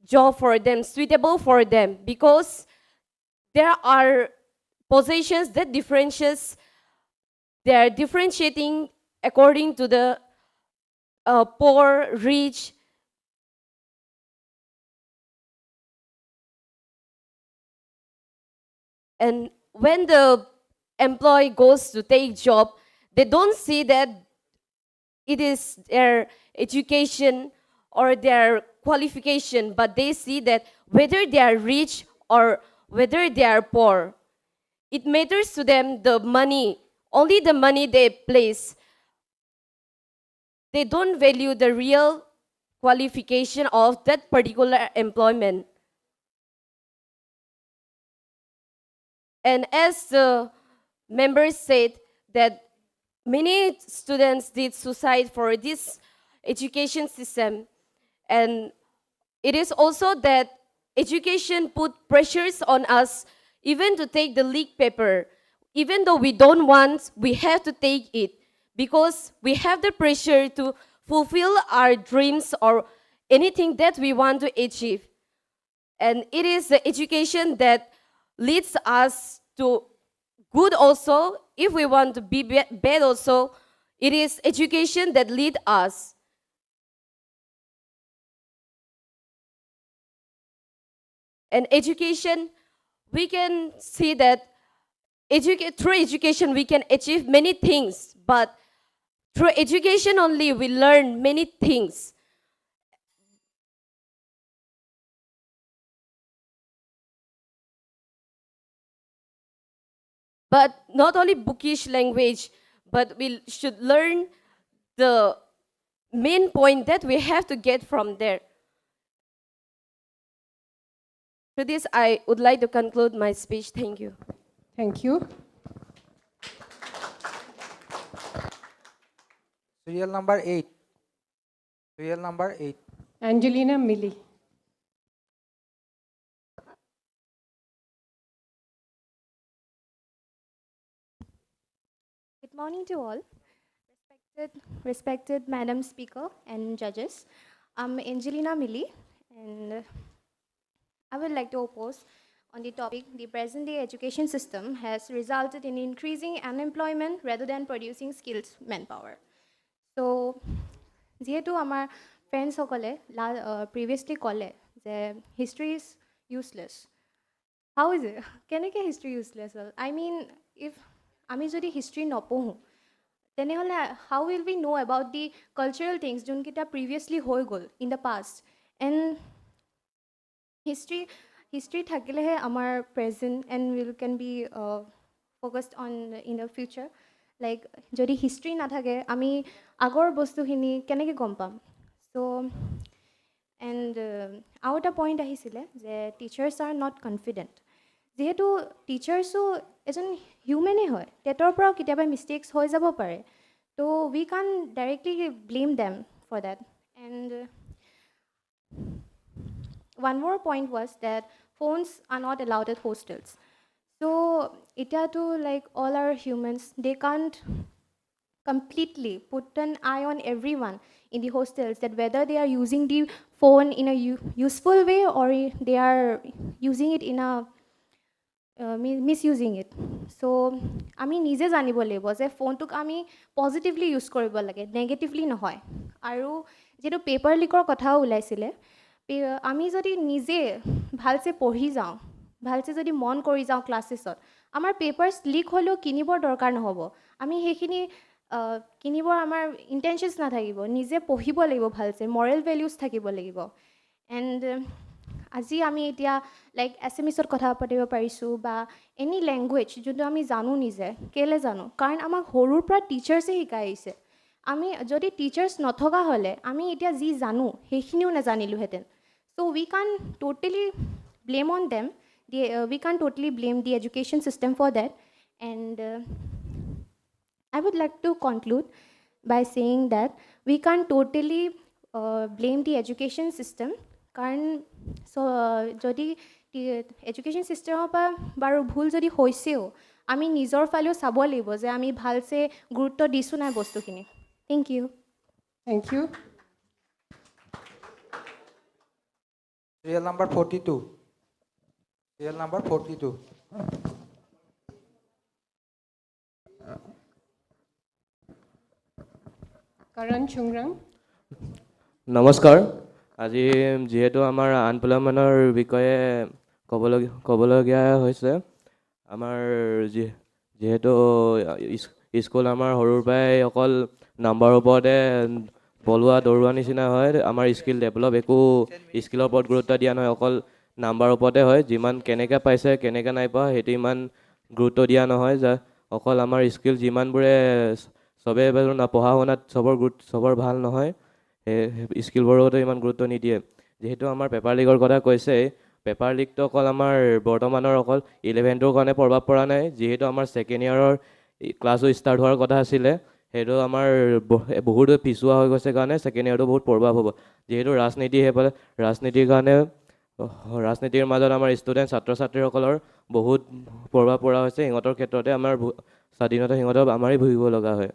job for them, suitable for them, because there are positions that they are differentiating according to the poor, rich, And when the employee goes to take job, they don't see that it is their education or their qualification, but they see that whether they are rich or whether they are poor. It matters to them the money, only the money they place. They don't value the real qualification of that particular employment. And as the members said that many students did suicide for this education system, and it is also that education put pressures on us even to take the leak paper. Even though we don't want, we have to take it because we have the pressure to fulfill our dreams or anything that we want to achieve. And it is the education that leads us to good also. If we want to be bad also, it is education that leads us. And education, we can see that through education we can achieve many things, but through education only we learn many things. But not only bookish language, but we should learn the main point that we have to get from there. To this, I would like to conclude my speech. Thank you. Thank you. Serial number 8. Serial number 8. Angelina Millie. Good morning to all. Respected Madam Speaker and judges. I'm Angelina Millie, and I would like to oppose on the topic, the present-day education system has resulted in increasing unemployment rather than producing skilled manpower. So, যেহেতু আমাৰ ফ্ৰেণ্ডসকলে previously ক'লে যে history is useless. How is it? কেনেকৈ history useless হ'ল? I mean, if আমি যদি history নপঢ়োঁ, তেনেহ'লে how will we know about the cultural things যোনকেইটা previously হৈ গ'ল in the past? And history থাকিলেহে আমাৰ present and we can be focused on in the future. Like যদি history নাথাকে আমি আগৰ বস্তুখিনি কেনেকৈ গম পাম? So and আৰু এটা পইণ্ট আহিছিলে যে teachers are not confident. যেহেতু টিচাৰ্ছো এজন হিউমেনেই হয়, তেতৰ পৰাও কেতিয়াবা মিষ্টেক্স হৈ যাব পাৰে, so we can directly blame them for that. And one more point was that phones are not allowed at hostels. So itato like all our humans, they can't completely put an eye on everyone in the hostels, that whether they are using the phone in a useful way or they are using it in a misusing it. So আমি নিজে জানিব লাগিব যে ফোনটোক আমি positively use কৰিব লাগে, negatively নহয়. আৰু যিটো পেপাৰ লিকৰ কথাও ওলাইছিলে, আমি যদি নিজে ভালছে পঢ়ি যাওঁ, ভালছে যদি মন কৰি যাওঁ ক্লাছেছত, আমাৰ পেপাৰ্ছ লিক হ'লেও কিনিবৰ দৰকাৰ নহ'ব. আমি সেইখিনি কিনিবৰ আমাৰ ইণ্টেনশ্যনছ নাথাকিব, নিজে পঢ়িব লাগিব ভালছে, মৰেল ভেলিউজ থাকিব লাগিব. এণ্ড আজি আমি এতিয়া লাইক এছএমিছত কথা পাতিব পাৰিছোঁ বা এনি লেংগুৱেজ যোনটো আমি জানো নিজে, কেলৈ জানো? কাৰণ আমাক সৰুৰ পৰা টিচাৰ্ছে শিকাই আহিছে. আমি যদি টিচাৰ্ছ নথকা হ'লে আমি এতিয়া যি জানো সেইখিনিও নাজানিলোহেঁতেন. So' we can totally blame on them, we can totally blame the education system for that. And I would like to conclude by saying that we can't totally blame the education system. কাৰণ যদি education ছিষ্টেমৰ পৰা বাৰু ভুল যদি হৈছেও, আমি নিজৰ ফালেও চাব লাগিব যে আমি ভালছে গুৰুত্ব দিছোঁ নাই বস্তুখিনি. Thank you. Thank you. Serial number 42. Serial number 42. Karan Chungrang. নমস্কাৰ. আজি যিহেতু আমাৰ আনএমপ্লয়মেণ্টৰ বিষয়ে ক'বলগীয়া হৈছে, আমাৰ যিহেতু স্কুল আমাৰ সৰুৰ পৰাই অকল নাম্বাৰৰ ওপৰতে বলোৱা দৌৰোৱা নিচিনা হয়, আমাৰ স্কিল ডেভেলপ একো স্কিলৰ ওপৰত গুৰুত্ব দিয়া নহয়, অকল নাম্বাৰৰ ওপৰতে হয়। যিমান কেনেকৈ পাইছে কেনেকৈ নাই পোৱা সেইটো ইমান গুৰুত্ব দিয়া নহয়, অকল আমাৰ স্কিল যিমানবোৰে চবেই পঢ়া শুনাত চবৰ ভাল নহয়, সেই স্কিলবোৰতো ইমান গুৰুত্ব নিদিয়ে। যিহেতু আমাৰ পেপাৰ লিকৰ কথা কৈছে, পেপাৰ লিকটো অকল আমাৰ বৰ্তমানৰ অকল 11টোৰ কাৰণে প্ৰভাৱ পৰা নাই, যিহেতু আমাৰ ছেকেণ্ড ইয়াৰৰ ক্লাছো ষ্টাৰ্ট হোৱাৰ কথা আছিলে, সেইটো আমাৰ বহুত পিছুৱা হৈ গৈছে কাৰণে ছেকেণ্ড ইয়াৰটো বহুত প্ৰভাৱ হ'ব। যিহেতু ৰাজনীতি সেইফালে ৰাজনীতিৰ কাৰণে ৰাজনীতিৰ মাজত আমাৰ ষ্টুডেণ্ট ছাত্ৰ ছাত্ৰীসকলৰ বহুত প্ৰভাৱ পৰা হৈছে, সিহঁতৰ ক্ষেত্ৰতে আমাৰ স্বাধীনতা সিহঁতৰ আমাৰেই ভুগিব লগা হয়।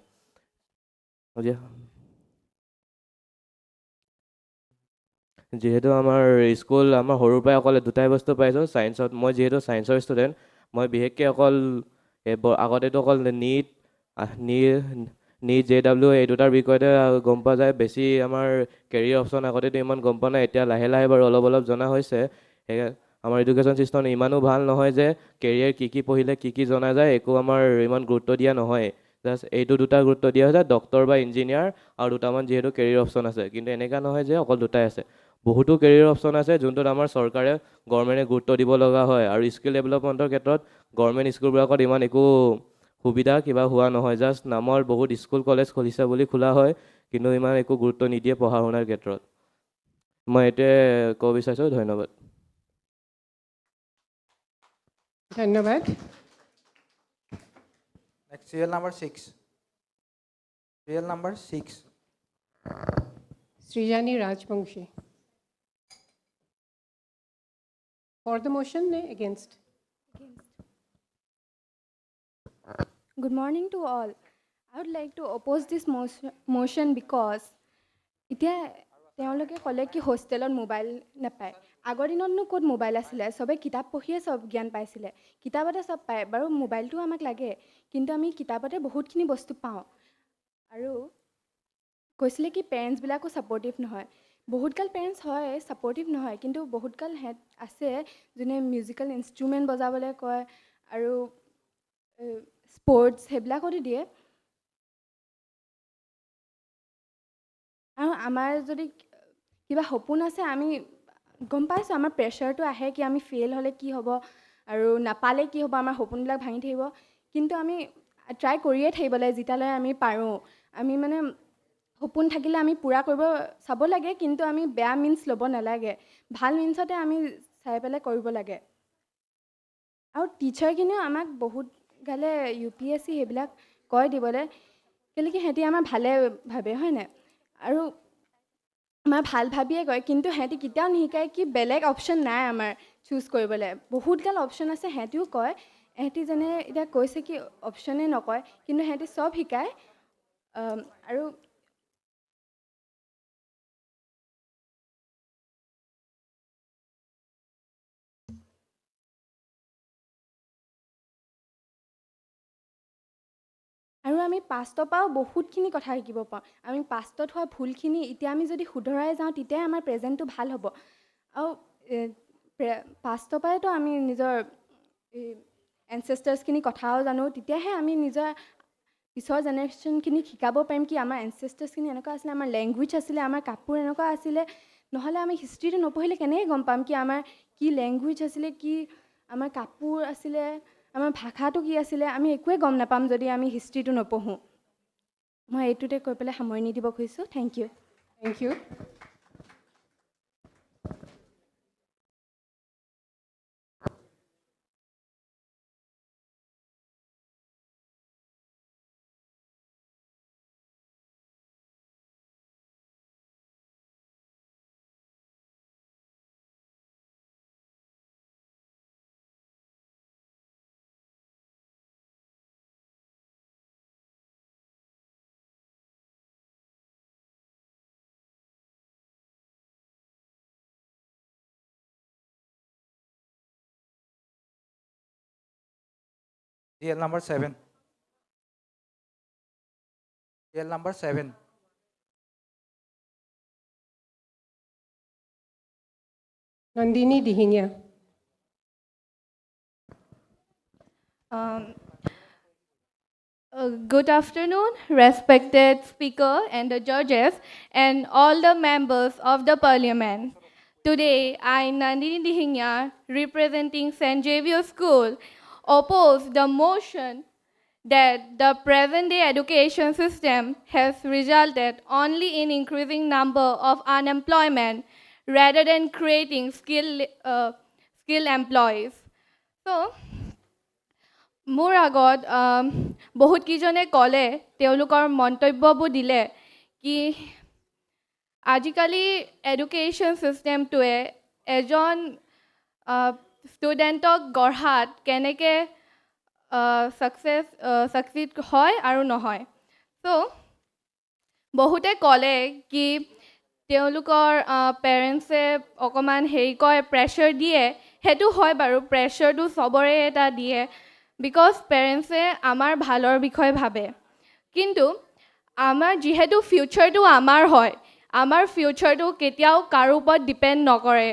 যিহেতু আমাৰ স্কুল আমাৰ সৰুৰ পৰাই অকল দুটাই বস্তু পাইছোঁ ছায়েন্সত, মই যিহেতু ছায়েন্সৰ ষ্টুডেণ্ট, মই বিশেষকৈ অকল আগতেতো অকল নীট JW এই দুটাৰ বিষয়তে গম পোৱা যায়, বেছি আমাৰ কেৰিয়াৰ অপশ্যন আগতেতো ইমান গম পোৱা নাই, এতিয়া লাহে লাহে বাৰু অলপ অলপ জনা হৈছে। আমাৰ এডুকেশ্যন ছিষ্টেম ইমানো ভাল নহয় যে কেৰিয়াৰ কি পঢ়িলে কি জনা যায়, একো আমাৰ ইমান গুৰুত্ব দিয়া নহয়। জাষ্ট এইটো দুটা গুৰুত্ব দিয়া হৈছে, ডক্টৰ বা ইঞ্জিনিয়াৰ আৰু দুটামান যিহেতু কেৰিয়াৰ অপশ্যন আছে, কিন্তু এনেকুৱা নহয় যে অকল দুটাই আছে, বহুতো কেৰিয়াৰ অপশ্যন আছে যোনটোত আমাৰ চৰকাৰে গভৰ্ণমেণ্টে গুৰুত্ব দিব লগা হয়। আৰু স্কিল ডেভেলপমেণ্টৰ ক্ষেত্ৰত গভৰ্ণমেণ্ট স্কুলবিলাকত ইমান একো সুবিধা কিবা হোৱা নহয়, জাষ্ট নামৰ বহুত স্কুল কলেজ খুলিছে বুলি খোলা হয়, কিন্তু ইমান একো গুৰুত্ব নিদিয়ে পঢ়া শুনাৰ ক্ষেত্ৰত। মই এইটোৱে ক'ব বিচাৰিছোঁ। ধন্যবাদ। ধন্যবাদ। Next, serial number 6. Serial number 6. Srijani Rajbangshi. For the motion, against? Good morning to all. I would like to oppose this motion because এতিয়া তেওঁলোকে ক'লে কি হোষ্টেলত মোবাইল নাপায়। আগৰ দিনতনো ক'ত মোবাইল আছিলে, চবে কিতাপ পঢ়িয়ে চব জ্ঞান পাইছিলে, কিতাপতে চব পায়। বাৰু মোবাইলটো আমাক লাগে, কিন্তু আমি কিতাপতে বহুতখিনি বস্তু পাওঁ। আৰু কৈছিলে কি পেৰেণ্টছবিলাকো ছাপৰ্টিভ নহয়। বহুতগাল পেৰেণ্টছ হয় ছাপৰ্টিভ নহয়, কিন্তু বহুতগাল আছে যোনে মিউজিকেল ইনষ্ট্ৰুমেণ্ট বজাবলৈ কয় আৰু স্পৰ্টছ সেইবিলাকতো দিয়ে। আৰু আমাৰ যদি কিবা সপোন আছে, আমি গম পাইছোঁ আমাৰ প্ৰেছাৰটো আহে কি আমি ফেইল হ'লে কি হ'ব আৰু নাপালে কি হ'ব, আমাৰ সপোনবিলাক ভাঙি থাকিব, কিন্তু আমি ট্ৰাই কৰিয়ে থাকিব লাগে যেতিয়ালৈ আমি পাৰোঁ। আমি মানে সপোন থাকিলে আমি পূৰা কৰিব চাব লাগে, কিন্তু আমি বেয়া মিনছ ল'ব নালাগে, ভাল মিনছতে আমি চাই পেলাই কৰিব লাগে। আৰু টিচাৰখিনিও আমাক বহুত গালে UPSC সেইবিলাক কয় দিবলৈ, কেলৈ কি সিহঁতি আমাৰ ভালে ভাবে হয় নাই, আৰু আমাৰ ভাল ভাবিয়ে কয়, কিন্তু সিহঁতি কেতিয়াও নিশিকায় কি বেলেগ অপশ্যন নাই আমাৰ চুজ কৰিবলৈ। বহুতগাল অপশ্যন আছে সিহঁতিও কয়, সিহঁতি যেনে এতিয়া কৈছে কি অপশ্যনেই নকয়, কিন্তু সিহঁতি চব শিকায়। আৰু আমি পাষ্টৰ পৰাও বহুতখিনি কথা শিকিব পাৰোঁ। আমি পাষ্টত হোৱা ভুলখিনি এতিয়া আমি যদি শুধৰাই যাওঁ, তেতিয়াই আমাৰ প্ৰেজেণ্টটো ভাল হ'ব। আৰু পাষ্টৰ পৰাইতো আমি নিজৰ এনচেষ্টাৰ্ছখিনি কথাও জানো, তেতিয়াহে আমি নিজৰ পিছৰ জেনেৰেশ্যনখিনিক শিকাব পাৰিম কি আমাৰ এনচেষ্টাৰ্ছখিনি এনেকুৱা আছিলে, আমাৰ লেংগুৱেজ আছিলে, আমাৰ কাপোৰ এনেকুৱা আছিলে। নহ'লে আমি হিষ্ট্ৰীটো নপঢ়িলে কেনেকৈ গম পাম কি আমাৰ কি লেংগুৱেজ আছিলে, কি আমাৰ কাপোৰ আছিলে, আমাৰ ভাষাটো কি আছিলে, আমি একোৱে গম নাপাম যদি আমি হিষ্ট্ৰীটো নপঢ়োঁ। মই এইটোতে কৈ পেলাই সামৰণি দিব খুজিছোঁ। Thank you. Thank you. Serial number 7. Serial number 7. Nandini Dihinia. Um, Good afternoon, respected speaker and the judges and all the members of the parliament. Today, I, Nandini Dihinya, representing St. Xavier School, oppose the motion that the present-day education system has resulted only in increasing number of unemployment rather than creating skilled employees. So, মোৰ আগত বহুত কিজনে ক'লে তেওঁলোকৰ মন্তব্যবোৰ দিলে কি আজিকালি education চিষ্টেমটোৱে এজন ষ্টুডেণ্টক গঢ়াত কেনেকৈ ছাকচিড হয় আৰু নহয় চ' বহুতে ক'লে কি তেওঁলোকৰ পেৰেণ্টছে অকণমান হেৰি কয় প্ৰেছাৰ দিয়ে সেইটো হয় বাৰু প্ৰেছাৰটো চবৰে এটা দিয়ে বিকজ পেৰেণ্টছে আমাৰ ভালৰ বিষয়ে ভাবে কিন্তু আমাৰ যিহেতু ফিউচাৰটো আমাৰ হয় আমাৰ ফিউচাৰটো কেতিয়াও কাৰো ওপৰত ডিপেণ্ড নকৰে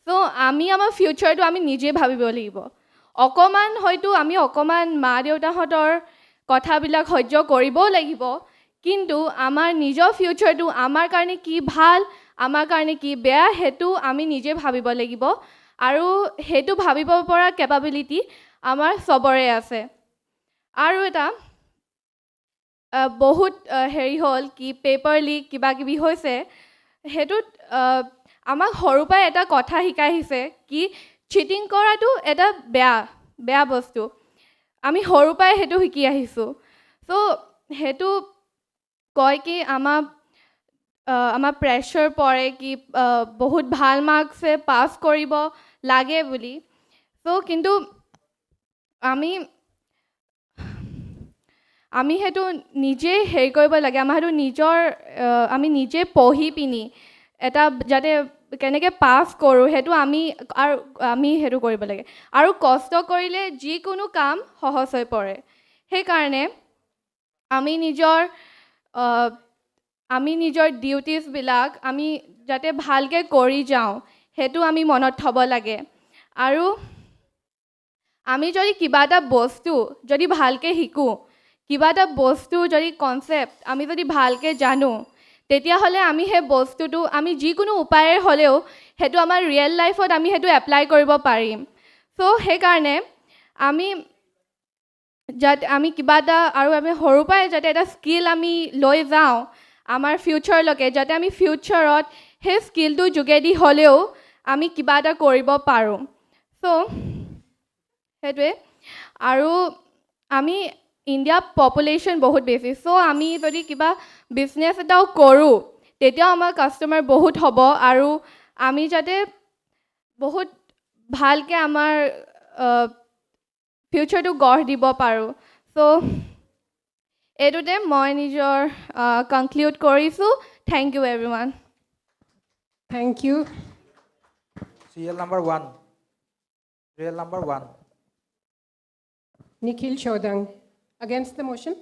চ' আমি আমাৰ ফিউচাৰটো আমি নিজে ভাবিব লাগিব অকণমান হয়তো আমি অকণমান মা দেউতাহঁতৰ কথাবিলাক সহ্য কৰিবও লাগিব কিন্তু আমাৰ নিজৰ ফিউচাৰটো আমাৰ কাৰণে কি ভাল আমাৰ কাৰণে কি বেয়া সেইটো আমি নিজে ভাবিব লাগিব আৰু সেইটো ভাবিব পৰা কেপাবিলিটি আমাৰ চবৰে আছে আৰু এটা বহুত হেৰি হ'ল কি পেপাৰ লিক কিবা কিবি হৈছে সেইটোত আমাক সৰুৰ পৰাই এটা কথা শিকাই আহিছে কি চিটিং কৰাটো এটা বেয়া বস্তু আমি সৰুৰ পৰাই সেইটো শিকি আহিছোঁ চ' সেইটো কয় কি আমাৰ প্ৰেছাৰ পৰে কি বহুত ভাল মাৰ্কছে পাছ কৰিব লাগে বুলি চ' কিন্তু আমি সেইটো নিজে হেৰি কৰিব লাগে আমাৰ সেইটো আমি নিজে পঢ়ি পিনি এটা যাতে কেনেকৈ পাছ কৰোঁ সেইটো আমি সেইটো কৰিব লাগে আৰু কষ্ট কৰিলে যিকোনো কাম সহজ হৈ পৰে সেইকাৰণে আমি নিজৰ ডিউটিছবিলাক আমি যাতে ভালকৈ কৰি যাওঁ সেইটো আমি মনত থ'ব লাগে আৰু আমি যদি কিবা এটা বস্তু যদি ভালকৈ শিকোঁ কিবা এটা বস্তু যদি কনচেপ্ট আমি যদি ভালকৈ জানো তেতিয়াহ'লে আমি সেই বস্তুটো আমি যিকোনো উপায়েৰে হ'লেও সেইটো আমাৰ ৰিয়েল লাইফত আমি সেইটো এপ্লাই কৰিব পাৰিম চ' সেইকাৰণে আমি কিবা এটা আৰু আমি সৰুৰ পৰাই যাতে এটা স্কিল আমি লৈ যাওঁ আমাৰ ফিউচাৰলৈকে যাতে আমি ফিউচাৰত সেই স্কিলটোৰ যোগেদি হ'লেও আমি কিবা এটা কৰিব পাৰোঁ চ' সেইটোৱে আৰু আমি ইণ্ডিয়া পপুলেশ্যন বহুত বেছি চ' আমি যদি কিবা বিজনেছ এটাও কৰোঁ তেতিয়াও আমাৰ কাষ্টমাৰ বহুত হ'ব আৰু আমি যাতে বহুত ভালকৈ আমাৰ ফিউচাৰটো গঢ় দিব পাৰোঁ চ' এইটোতে মই নিজৰ কনক্লুড কৰিছোঁ thank you everyone Thank you. CL number 1. Real number 1. Nikhil Shodang. Against the motion?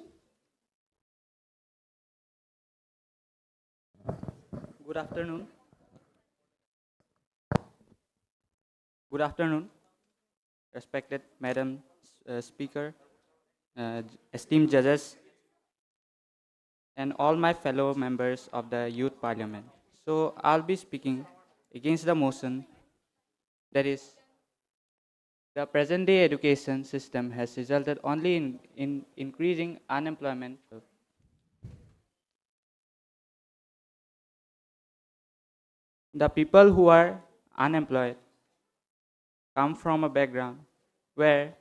Good afternoon. Good afternoon, respected Madam Speaker, esteemed judges, and all my fellow members of the Youth Parliament. So I'll be speaking against the motion that is the present-day education system has resulted only in increasing unemployment. The people who are unemployed come from a background where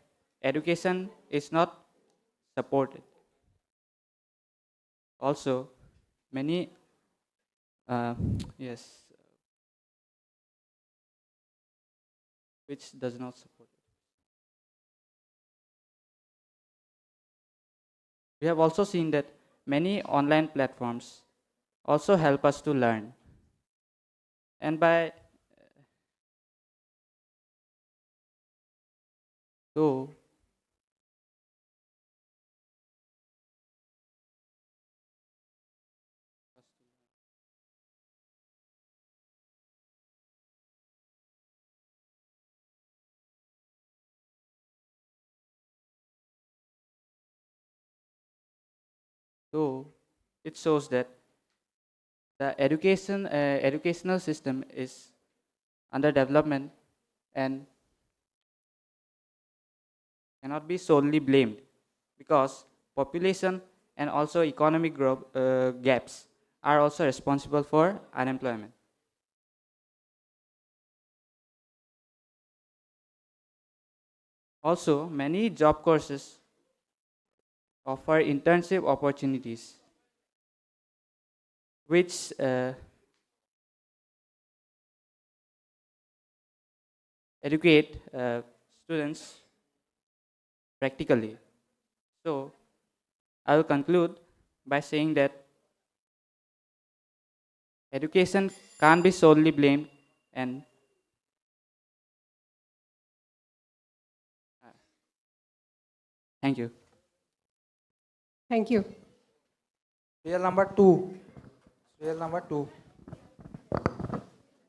education is not supported. Also, many, which does not support it. We have also seen that many online platforms also help us to learn. And by so So it shows that the educational system is under development and cannot be solely blamed because population and also economic gaps are also responsible for unemployment. Also, many job courses offer internship opportunities, which educate students practically. So, I will conclude by saying that education can't be solely blamed and thank you. Thank you. Serial number 2. Serial number 2.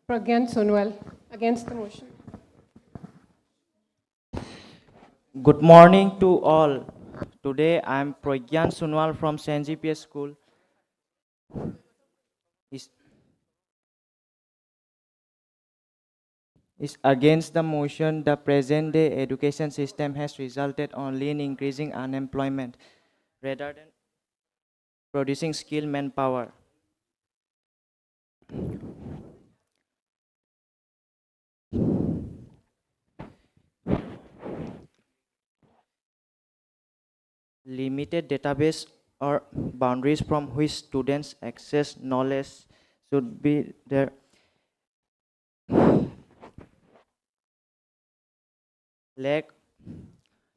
Pragyan Sonwal, against the motion. Good morning to all. Today I am Pragyan Sonwal from St. GPS School. Is against the motion the present day education system has resulted only in increasing unemployment rather than producing skilled manpower. Limited database or boundaries from which students access knowledge should be there.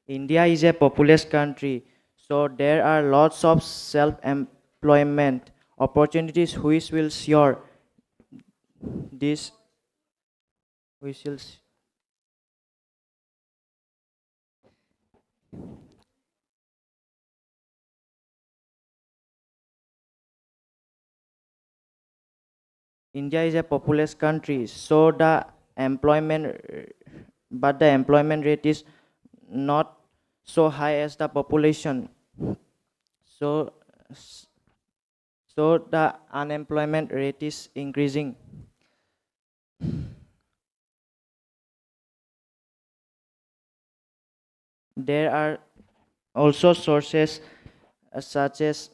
India is a populous country, so there are lots of self-employment opportunities which will sure this India is a populous country, so the employment rate is not so high as the population. So the unemployment rate is increasing. There are also sources such as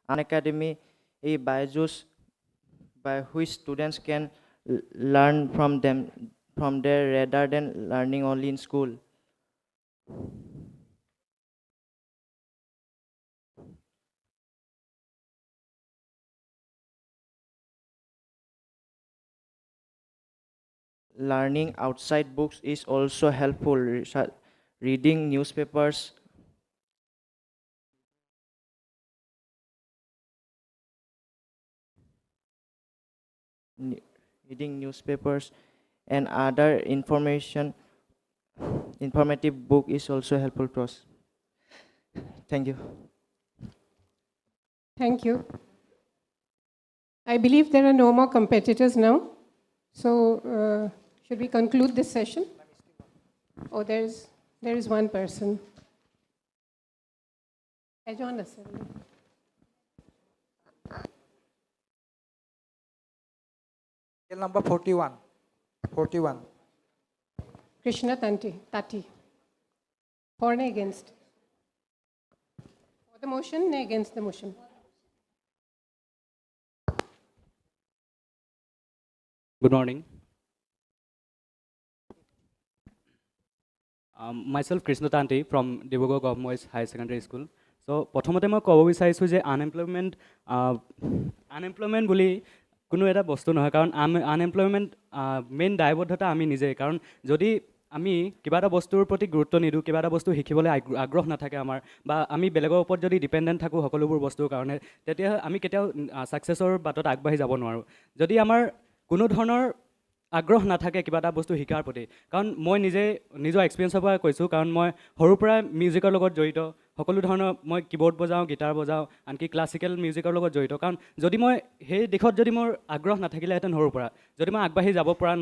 Unacademy, Byju's, by which students can learn from there rather than learning only in school. Learning outside books is also helpful. Reading newspapers, and other informative book is also helpful to us. Thank you. Thank you. I believe there are no more competitors now. So should we conclude this session? Oh, there is one person. Serial number 41. 41. Krishna Tati. For and against? For the motion, against the motion. Good morning. Myself Krishna Tanti from Dibrugarh Government High Secondary School. So, prothomate moi kobo bicharisu je unemployment boli কোনো এটা বস্তু নহয় কাৰণ unemployment main দায়বদ্ধতা আমি নিজে কাৰণ যদি আমি কিবা এটা বস্তুৰ প্ৰতি গুৰুত্ব নিদিওঁ কিবা এটা বস্তু শিকিবলৈ আগ্ৰহ নাথাকে আমাৰ বা আমি বেলেগৰ ওপৰত যদি ডিপেণ্ডেণ্ট থাকোঁ সকলোবোৰ বস্তুৰ কাৰণে তেতিয়া আমি কেতিয়াও ছাকচেছৰ বাটত আগবাঢ়ি যাব নোৱাৰোঁ যদি আমাৰ কোনো ধৰণৰ আগ্ৰহ নাথাকে কিবা এটা বস্তু শিকাৰ প্ৰতি কাৰণ মই নিজৰ এক্সপিৰিয়েঞ্চৰ পৰা কৈছোঁ কাৰণ মই সৰুৰ পৰা মিউজিকৰ লগত জড়িত সকলো ধৰণৰ মই কিবৰ্ড বজাওঁ গিটাৰ বজাওঁ আনকি ক্লাছিকেল মিউজিকৰ লগত জড়িত কাৰণ যদি মই সেই দিশত যদি মোৰ আগ্ৰহ নাথাকিলেহেঁতেন সৰুৰ পৰা যদি মই আগবাঢ়ি যাব পৰা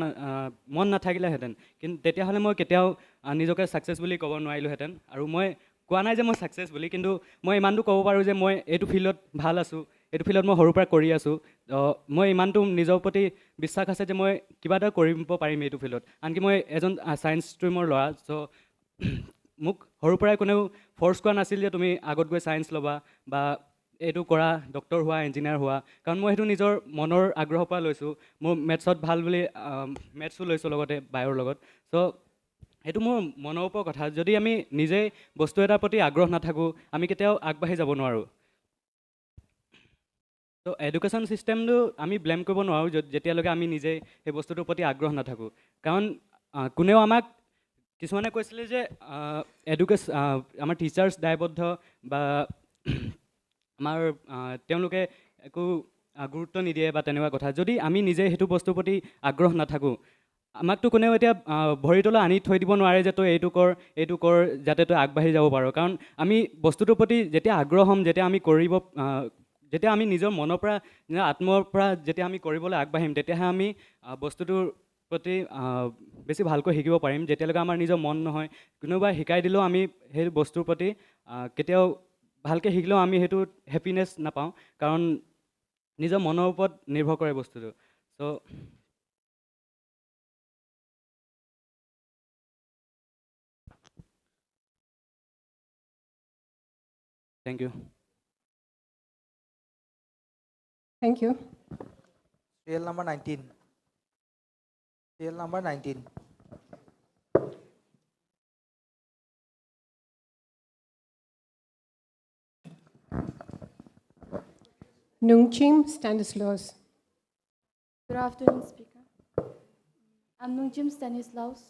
মন নাথাকিলেহেঁতেন কিন্তু তেতিয়াহ'লে মই কেতিয়াও নিজকে ছাকচেছ বুলি ক'ব নোৱাৰিলোহেঁতেন আৰু মই কোৱা নাই যে মই ছাকচেছ বুলি, কিন্তু মই ইমানটো ক'ব পাৰোঁ যে মই এইটো ফিল্ডত ভাল আছোঁ, এইটো ফিল্ডত মই সৰুৰ পৰা কৰি আছোঁ। মই ইমানটো নিজৰ প্ৰতি বিশ্বাস আছে যে মই কিবা এটা কৰিব পাৰিম এইটো ফিল্ডত। আনকি মই এজন ছায়েন্স ষ্ট্ৰীমৰ ল'ৰা, চ' মোক সৰুৰ পৰাই কোনেও ফ'ৰ্চ কৰা নাছিল যে তুমি আগত গৈ ছায়েন্স ল'বা বা এইটো কৰা, ডক্টৰ হোৱা, ইঞ্জিনিয়াৰ হোৱা, কাৰণ মই সেইটো নিজৰ মনৰ আগ্ৰহৰ পৰা লৈছোঁ। মোৰ মেথছত ভাল বুলি মেথছো লৈছোঁ লগতে বায়'ৰ লগত। চ' সেইটো মোৰ মনৰ ওপৰৰ কথা। যদি আমি নিজেই বস্তু এটাৰ প্ৰতি আগ্ৰহ নাথাকোঁ, আমি কেতিয়াও আগবাঢ়ি যাব নোৱাৰোঁ। ত' এডুকেশ্যন ছিষ্টেমটো আমি ব্লেম কৰিব নোৱাৰোঁ যেতিয়ালৈকে আমি নিজেই সেই বস্তুটোৰ প্ৰতি আগ্ৰহ নাথাকোঁ। কাৰণ কোনেও আমাক কিছুমানে কৈছিলে যে আমাৰ টিচাৰ্ছ দায়বদ্ধ বা আমাৰ তেওঁলোকে একো গুৰুত্ব নিদিয়ে বা তেনেকুৱা কথা। যদি আমি নিজে সেইটো বস্তুৰ প্ৰতি আগ্ৰহ নাথাকোঁ, আমাকতো কোনেও এতিয়া ভৰি তলত আনি থৈ দিব নোৱাৰে যে তই এইটো কৰ যাতে তই আগবাঢ়ি যাব পাৰ। কাৰণ আমি বস্তুটোৰ প্ৰতি যেতিয়া আগ্ৰহ হ'ম, যেতিয়া আমি নিজৰ মনৰ পৰা, নিজৰ আত্মৰ পৰা যেতিয়া আমি কৰিবলৈ আগবাঢ়িম, তেতিয়াহে আমি বস্তুটোৰ প্ৰতি বেছি ভালকৈ শিকিব পাৰিম। যেতিয়ালৈকে আমাৰ নিজৰ মন নহয়, কোনোবাই শিকাই দিলেও আমি সেই বস্তুৰ প্ৰতি কেতিয়াও ভালকৈ শিকিলেও আমি সেইটো হেপিনেছ নাপাওঁ, কাৰণ নিজৰ মনৰ ওপৰত নিৰ্ভৰ কৰে বস্তুটো। So' thank you. Thank you. Serial number 19. Serial number 19. Nungchim Stanislaus. Good afternoon, Speaker. I'm Nungchim Stanislaus.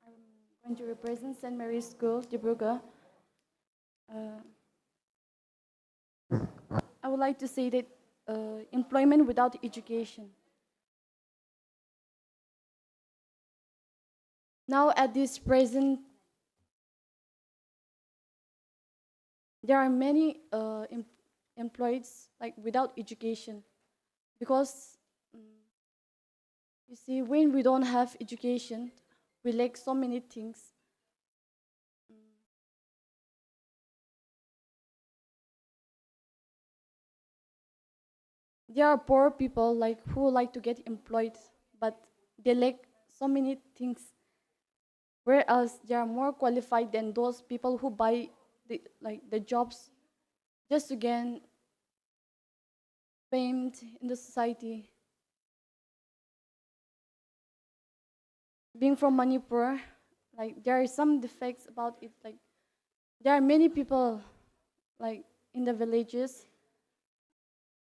I'm going to represent St. Mary's School, Dibrugarh. I would like to say that employment without education. Now, at this present, there are many employees like without education, because you see, when we don't have education, we lack so many things. There are poor people who like to get employed, but they lack so many things. Whereas they are more qualified than those people who buy the jobs just to gain fame in the society. Being from Manipur, there are some defects about it. There are many people in the villages.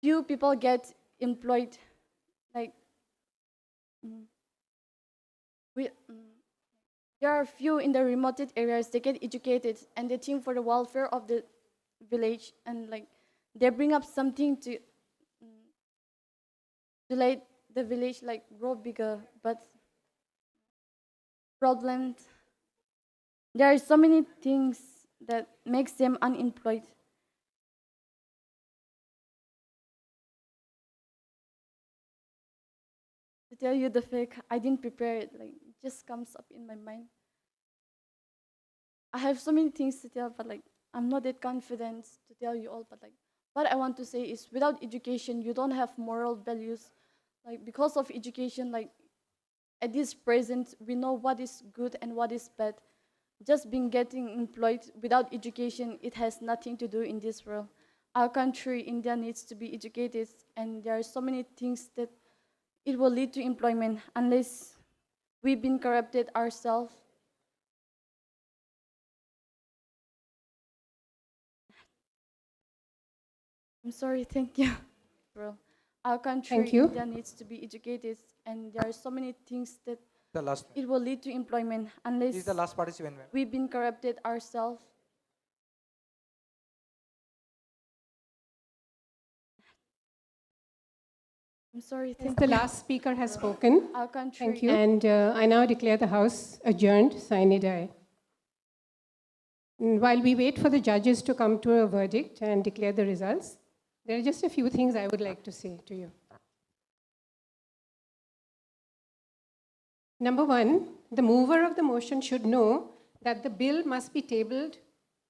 Few people get employed. There are few in the remote areas, they get educated and they think for the welfare of the village, and they bring up something to let the village grow bigger. But problems, there are so many things that makes them unemployed. To tell you the fact, I didn't prepare it. It just comes up in my mind. I have so many things to tell, but I'm not that confident to tell you all. But what I want to say is, without education, you don't have moral values. Because of education, at this present, we know what is good and what is bad. Just being getting employed without education, it has nothing to do in this world. Our country, India, needs to be educated, and there are so many things that it will lead to employment unless we've been corrupted ourselves. I'm sorry, thank you. Bro. Our country, Thank you. India, needs to be educated, and there are so many things that The last. it will lead to employment unless This is the last participant, ma'am. we've been corrupted ourselves. I'm sorry, thank The you. last speaker has spoken. Our country. Thank you. And I now declare the House adjourned, sine die. While we wait for the judges to come to a verdict and declare the results, there are just a few things I would like to say to you. Number one, the mover of the motion should know that the bill must be tabled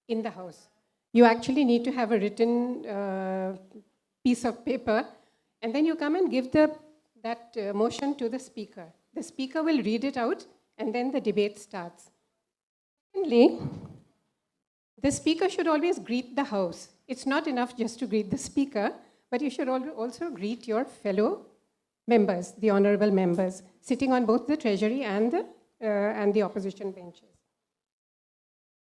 in the house. You actually need to have a written piece of paper, and then you come and give that motion to the speaker. The speaker will read it out, and then the debate starts. Secondly, the speaker should always greet the house. It's not enough just to greet the speaker, but you should also greet your fellow members, the honorable members, sitting on both the treasury and the opposition benches.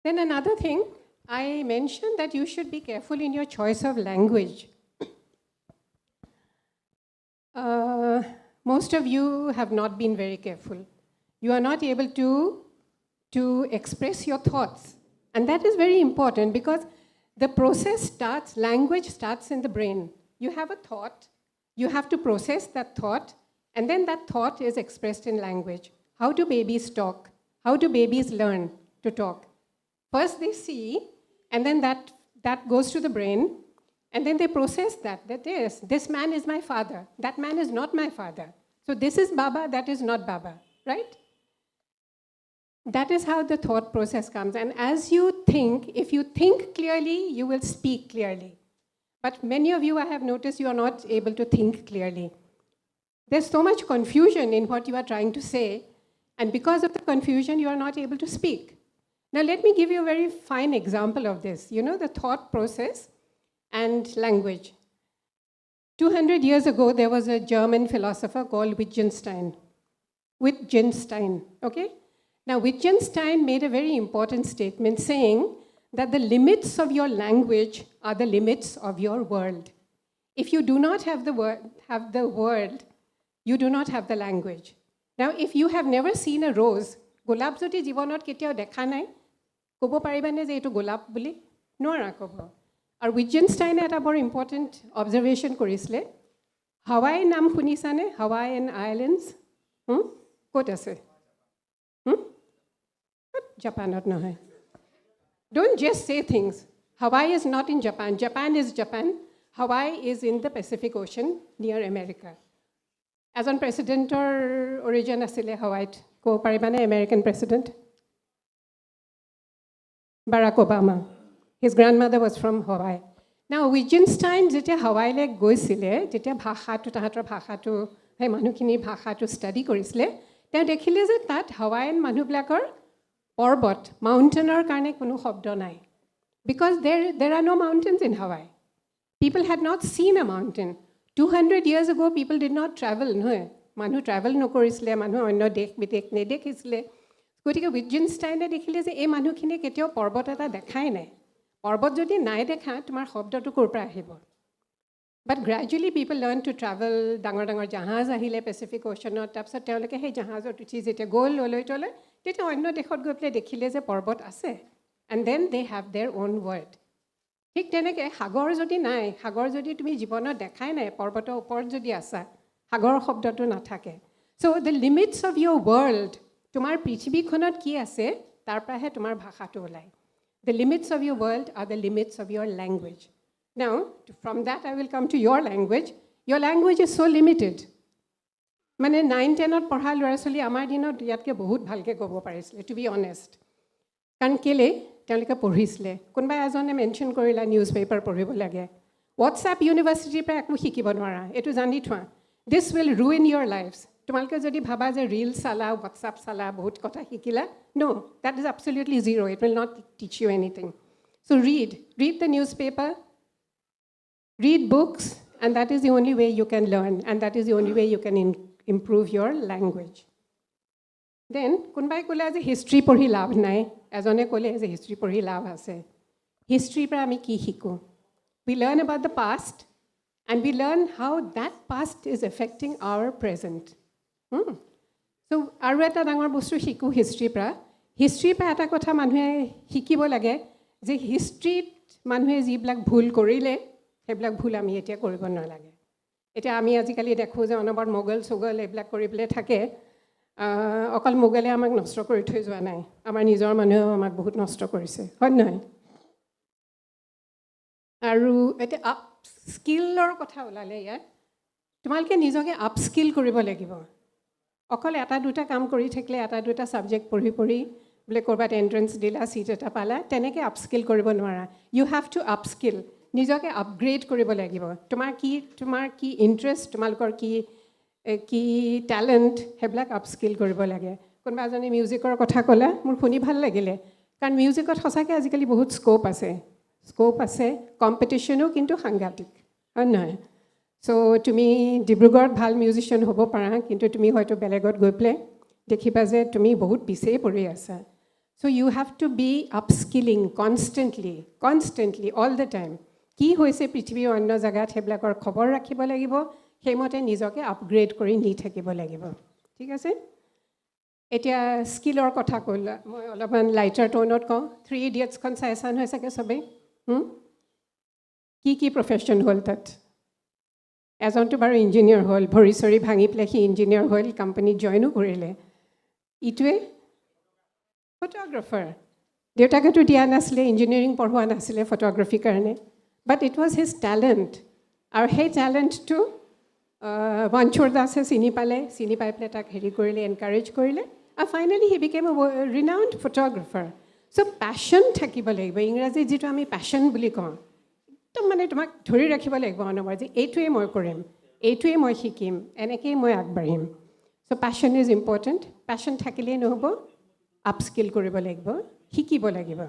Then another thing, I mentioned that you should be careful in your choice of language. Most of you have not been very careful. You are not able to express your thoughts. And that is very important because the process starts, language starts in the brain. You have a thought, you have to process that thought, and then that thought is expressed in language. How do babies talk? How do babies learn to talk? First they see, and then that goes to the brain, and then they process that yes, this man is my father, that man is not my father. So this is Baba, that is not Baba, right? That is how the thought process comes. And as you think, if you think clearly, you will speak clearly. But many of you, I have noticed, you are not able to think clearly. There's so much confusion in what you are trying to say, and because of the confusion, you are not able to speak. Now, let me give you a very fine example of this. You know, the thought process and language. 200 years ago, there was a German philosopher called Wittgenstein, okay? Now, Wittgenstein made a very important statement saying that the limits of your language are the limits of your world. If you do not have the world, you do not have the language. Now, if you have never seen a rose, golab jodi jibanot ketiao dekha nai, kobo paribane je etu golab boli nora kobo. Aru Wittgenstein eta bor important observation korisle. Hawaii nam shunisane, Hawaiian Islands, kot ase? Japanot nohoy. Don't just say things. Hawaii is not in Japan. Japan is Japan. Hawaii is in the Pacific Ocean near America. As on president or origin asile Hawaii, ko paribane American president? Barack Obama. His grandmother was from Hawaii. Now, Wittgenstein jetia Hawaii le goisile, jetia bhasha tu tahator bhasha tu, hey manukhini bhasha tu study korisle, teo dekhile je tat Hawaiian manubhlakor Orbot, mountain or karne kono shobdo nai. Because there are no mountains in Hawaii. People had not seen a mountain. 200 years ago, people did not travel. No, manu travel no korisle, manu onno dekh bidekh ne dekhisle. Gotike Wittgenstein dekhile je ei manukhine ketio porbot eta dekhai nai. Porbot jodi nai dekha tomar shobdo tu kor pra ahibo. But gradually people learned to travel, dangor jahaz ahile Pacific Ocean or tapsot teoloke hei jahazot uthi jete gol oloi tole tete onno dekhot goi pele dekhile je porbot ase, and then they have their own word. Thik teneke hagor jodi nai, hagor jodi tumi jibono dekhai nai porbotor upor jodi asa, hagor shobdotu nathake. So the limits of your world, tomar prithibi khonot ki ase tar pra he tomar bhasha tu olai. The limits of your world are the limits of your language. Now, from that I will come to your language. Your language is so limited. Mane 9-10 পঢ়া ল'ৰা ছোৱালী আমাৰ দিনত ইয়াতকৈ বহুত ভালকৈ ক'ব পাৰিছিলে, টু বি অনেষ্ট। কাৰণ কেলে তেওঁলোকে পঢ়িছিলে। কোনোবাই এজনে মেনশ্যন কৰিলা নিউজ পেপাৰ পঢ়িব লাগে। হোৱাটছএপ ইউনিভাৰ্চিটিৰ পৰা একো শিকিব নোৱাৰা, এইটো জানি থোৱা। দিছ উইল ৰুইন ইয়ৰ লাইফছ। তোমালোকে যদি ভাবা যে ৰিল চালা, হোৱাটছএপ চালা, বহুত কথা শিকিলা, no' that is absolutely zero', it will not teach you anything. So' read the newspaper, read books, and that is the only way you can learn, and that is the only way you can improve your language. Then, kunbai kole as a history porhi labh nai, ezone kole as a history porhi labh ase. History pra ami ki hiko. We learn about the past, and we learn how that past is affecting our present. So, aru eta dangor bostu hiku history pra. History pra eta kotha manhue hikibo lage je history manhue jiblak bhul korile সেইবিলাক ভুল আমি এতিয়া কৰিব নালাগে। এতিয়া আমি আজিকালি দেখোঁ যে অনবৰত মোগল চোগল এইবিলাক কৰি পেলাই থাকে। অকল মোগলে আমাক নষ্ট কৰি থৈ যোৱা নাই, আমাৰ নিজৰ মানুহেও আমাক বহুত নষ্ট কৰিছে, হয় নহয়? আৰু এতিয়া আপ স্কিলৰ কথা ওলালে ইয়াত, তোমালোকে নিজকে আপ স্কিল কৰিব লাগিব। অকল এটা দুটা কাম কৰি থাকিলে, এটা দুটা ছাবজেক্ট পঢ়ি পঢ়ি বোলে ক'ৰবাত এণ্ট্ৰেঞ্চ দিলা ছিট এটা পালা তেনেকৈ আপস্কিল কৰিব নোৱাৰা ইউ হেভ টু আপস্কিল নিজকে আপগ্ৰেড কৰিব লাগিব তোমাৰ কি ইণ্টাৰেষ্ট তোমালোকৰ কি টেলেণ্ট সেইবিলাক আপস্কিল কৰিব লাগে কোনোবা এজনে মিউজিকৰ কথা ক'লা মোৰ শুনি ভাল লাগিলে কাৰণ মিউজিকত সঁচাকৈ আজিকালি বহুত স্ক'প আছে কম্পিটিশ্যনো কিন্তু সাংঘাতিক হয় নহয় চ' তুমি ডিব্ৰুগড়ত ভাল মিউজিচিয়ান হ'ব পাৰা কিন্তু তুমি হয়তো বেলেগত গৈ পেলাই দেখিবা যে তুমি বহুত পিছেই পৰি আছা so' you have to be upskilling constantly all the time কি হৈছে পৃথিৱীৰ অন্য জেগাত সেইবিলাকৰ খবৰ ৰাখিব লাগিব সেইমতে নিজকে আপগ্ৰেড কৰি নি থাকিব লাগিব ঠিক আছে এতিয়া স্কিলৰ কথা ক'লা মই অলপমান লাইটাৰ টোনত কওঁ 3 Idiotsখন চাইছা নহয় চাগে চবেই কি প্ৰফেশ্যন হ'ল তাত এজনটো বাৰু ইঞ্জিনিয়াৰ হ'ল ভৰি চৰি ভাঙি পেলাই সি ইঞ্জিনিয়াৰ হ'ল কোম্পানীত জইনো কৰিলে ইটোৱে ফটোগ্ৰাফাৰ দেউতাকেতো দিয়া নাছিলে ইঞ্জিনিয়াৰিং পঢ়োৱা নাছিলে ফটোগ্ৰাফিৰ কাৰণে but it was his talent আৰু সেই টেলেণ্টটো মনচুৰ দাসে চিনি পাই পেলাই তাক হেৰি কৰিলে এনকাৰেজ কৰিলে আৰু finally he became a renowned photographer so' patience থাকিব লাগিব ইংৰাজীত যিটো আমি পেশ্যন বুলি কওঁ একদম মানে তোমাক ধৰি ৰাখিব লাগিব অনবৰ যে এইটোৱে মই কৰিম এইটোৱে মই শিকিম এনেকৈয়ে মই আগবাঢ়িম চ' পেশ্যন ইজ ইম্পৰ্টেণ্ট পেশ্যন থাকিলেই নহ'ব আপস্কিল কৰিব লাগিব শিকিব লাগিব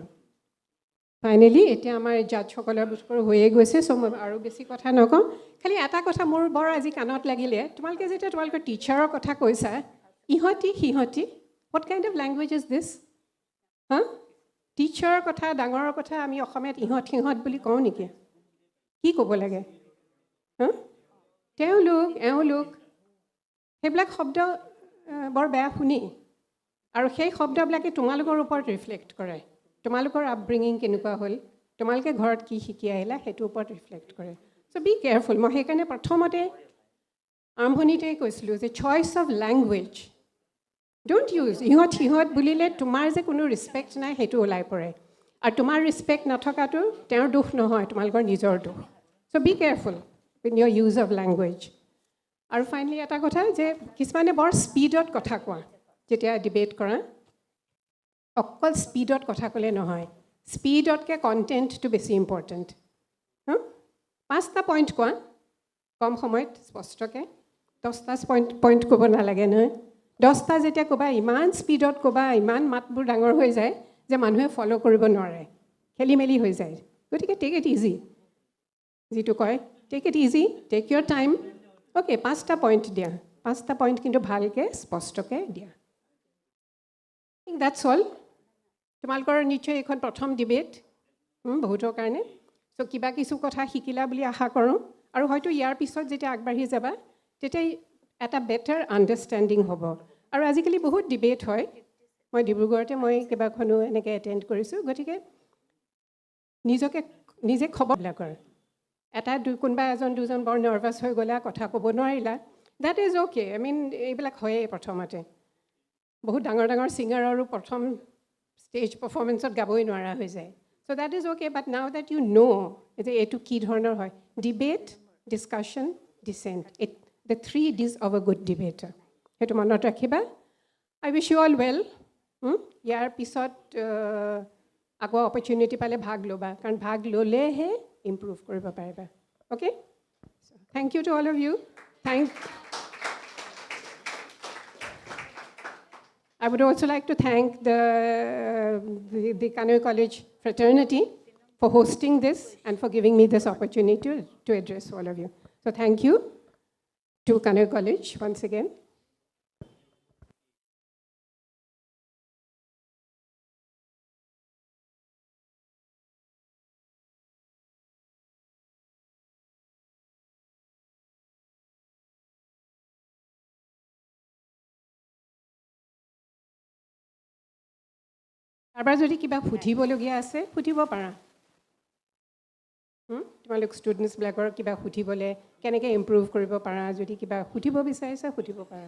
ফাইনেলি এতিয়া আমাৰ জাজসকলৰ বস্তুবোৰ হৈয়ে গৈছে চ' মই আৰু বেছি কথা নকওঁ খালি এটা কথা মোৰ বৰ আজি কাণত লাগিলে তোমালোকে যেতিয়া তোমালোকৰ টিচাৰৰ কথা কৈছা ইহঁতি সিহঁতি what kind of language is this হা টিচাৰৰ কথা ডাঙৰৰ কথা আমি অসমীয়াত ইহঁত সিহঁত বুলি কওঁ নেকি কি ক'ব লাগে হা এওঁলোক সেইবিলাক শব্দ বৰ বেয়া শুনি আৰু সেই শব্দবিলাকে তোমালোকৰ ওপৰত ৰিফ্লেক্ট কৰে তোমালোকৰ আপব্ৰিঙিং কেনেকুৱা হ'ল তোমালোকে ঘৰত কি শিকি আহিলা সেইটোৰ ওপৰত ৰিফ্লেক্ট কৰে চ' বি কেয়াৰফুল মই সেইকাৰণে প্ৰথমতে আৰম্ভণিতেই কৈছিলোঁ যে choice of language don't use ইহঁত সিহঁত বুলিলে তোমাৰ যে কোনো ৰিছপেক্ট নাই সেইটো ওলাই পৰে আৰু তোমাৰ ৰিছপেক্ট নথকাটো তেওঁৰ দুখ নহয় তোমালোকৰ নিজৰ দুখ চ' বি কেয়াৰফুল ইন ইয়ৰ ইউজ অফ লেংগুৱেজ আৰু ফাইনেলি এটা কথা যে কিছুমানে বৰ স্পীডত কথা কোৱা যেতিয়া ডিবেট কৰা অকল স্পীডত কথা ক'লে নহয় স্পীডতকৈ কণ্টেণ্টটো বেছি ইম্পৰ্টেণ্ট 5টা পইণ্ট কোৱা কম সময়ত স্পষ্টকৈ 10টা পইণ্ট ক'ব নালাগে নহয় 10টা যেতিয়া ক'বা ইমান স্পীডত ক'বা ইমান মাতবোৰ ডাঙৰ হৈ যায় যে মানুহে ফ'ল' কৰিব নোৱাৰে খেলি মেলি হৈ যায় গতিকে টেক ইট ইজি যিটো কয় take it easy take your time okay 5টা পইণ্ট দিয়া 5টা পইণ্ট কিন্তু ভালকৈ স্পষ্টকৈ দিয়া দ্যাটছ অল তোমালোকৰ নিশ্চয় এইখন প্ৰথম ডিবেট বহুতৰ কাৰণে চ' কিবা কিছু কথা শিকিলা বুলি আশা কৰোঁ আৰু হয়তো ইয়াৰ পিছত যেতিয়া আগবাঢ়ি যাবা তেতিয়া এটা বেটাৰ আণ্ডাৰষ্টেণ্ডিং হ'ব আৰু আজিকালি বহুত ডিবেট হয় মই ডিব্ৰুগড়তে মই কেইবাখনো এনেকৈ এটেণ্ড কৰিছোঁ গতিকে নিজে খবৰবিলাকৰ কোনোবা এজন দুজন বৰ নাৰ্ভাছ হৈ গ'লা কথা ক'ব নোৱাৰিলা that is okay I mean এইবিলাক হয়েই প্ৰথমতে বহুত ডাঙৰ ছিংগাৰৰো প্ৰথম ষ্টেজ পাৰফৰ্মেঞ্চত গাবই নোৱাৰা হৈ যায় so' that is okay but now that you know' যে এইটো কি ধৰণৰ হয় debate discussion decent the 3 Ds of a good debater সেইটো মনত ৰাখিবা I wish you all well ইয়াৰ পিছত আকৌ অপৰচুনিটি পালে ভাগ ল'বা কাৰণ ভাগ ল'লেহে ইম্প্ৰুভ কৰিব পাৰিবা okay thank you to all of you I would also like to thank the Kanoi College fraternity for hosting this and for giving me this opportunity to address all of you. So thank you to Kanoi College once again. কাৰোবাৰ যদি কিবা সুধিবলগীয়া আছে সুধিব পাৰা তোমালোক ষ্টুডেণ্টছবিলাকৰ কিবা সুধিবলৈ কেনেকৈ ইম্প্ৰুভ কৰিব পাৰা যদি কিবা সুধিব বিচাৰিছা সুধিব পাৰা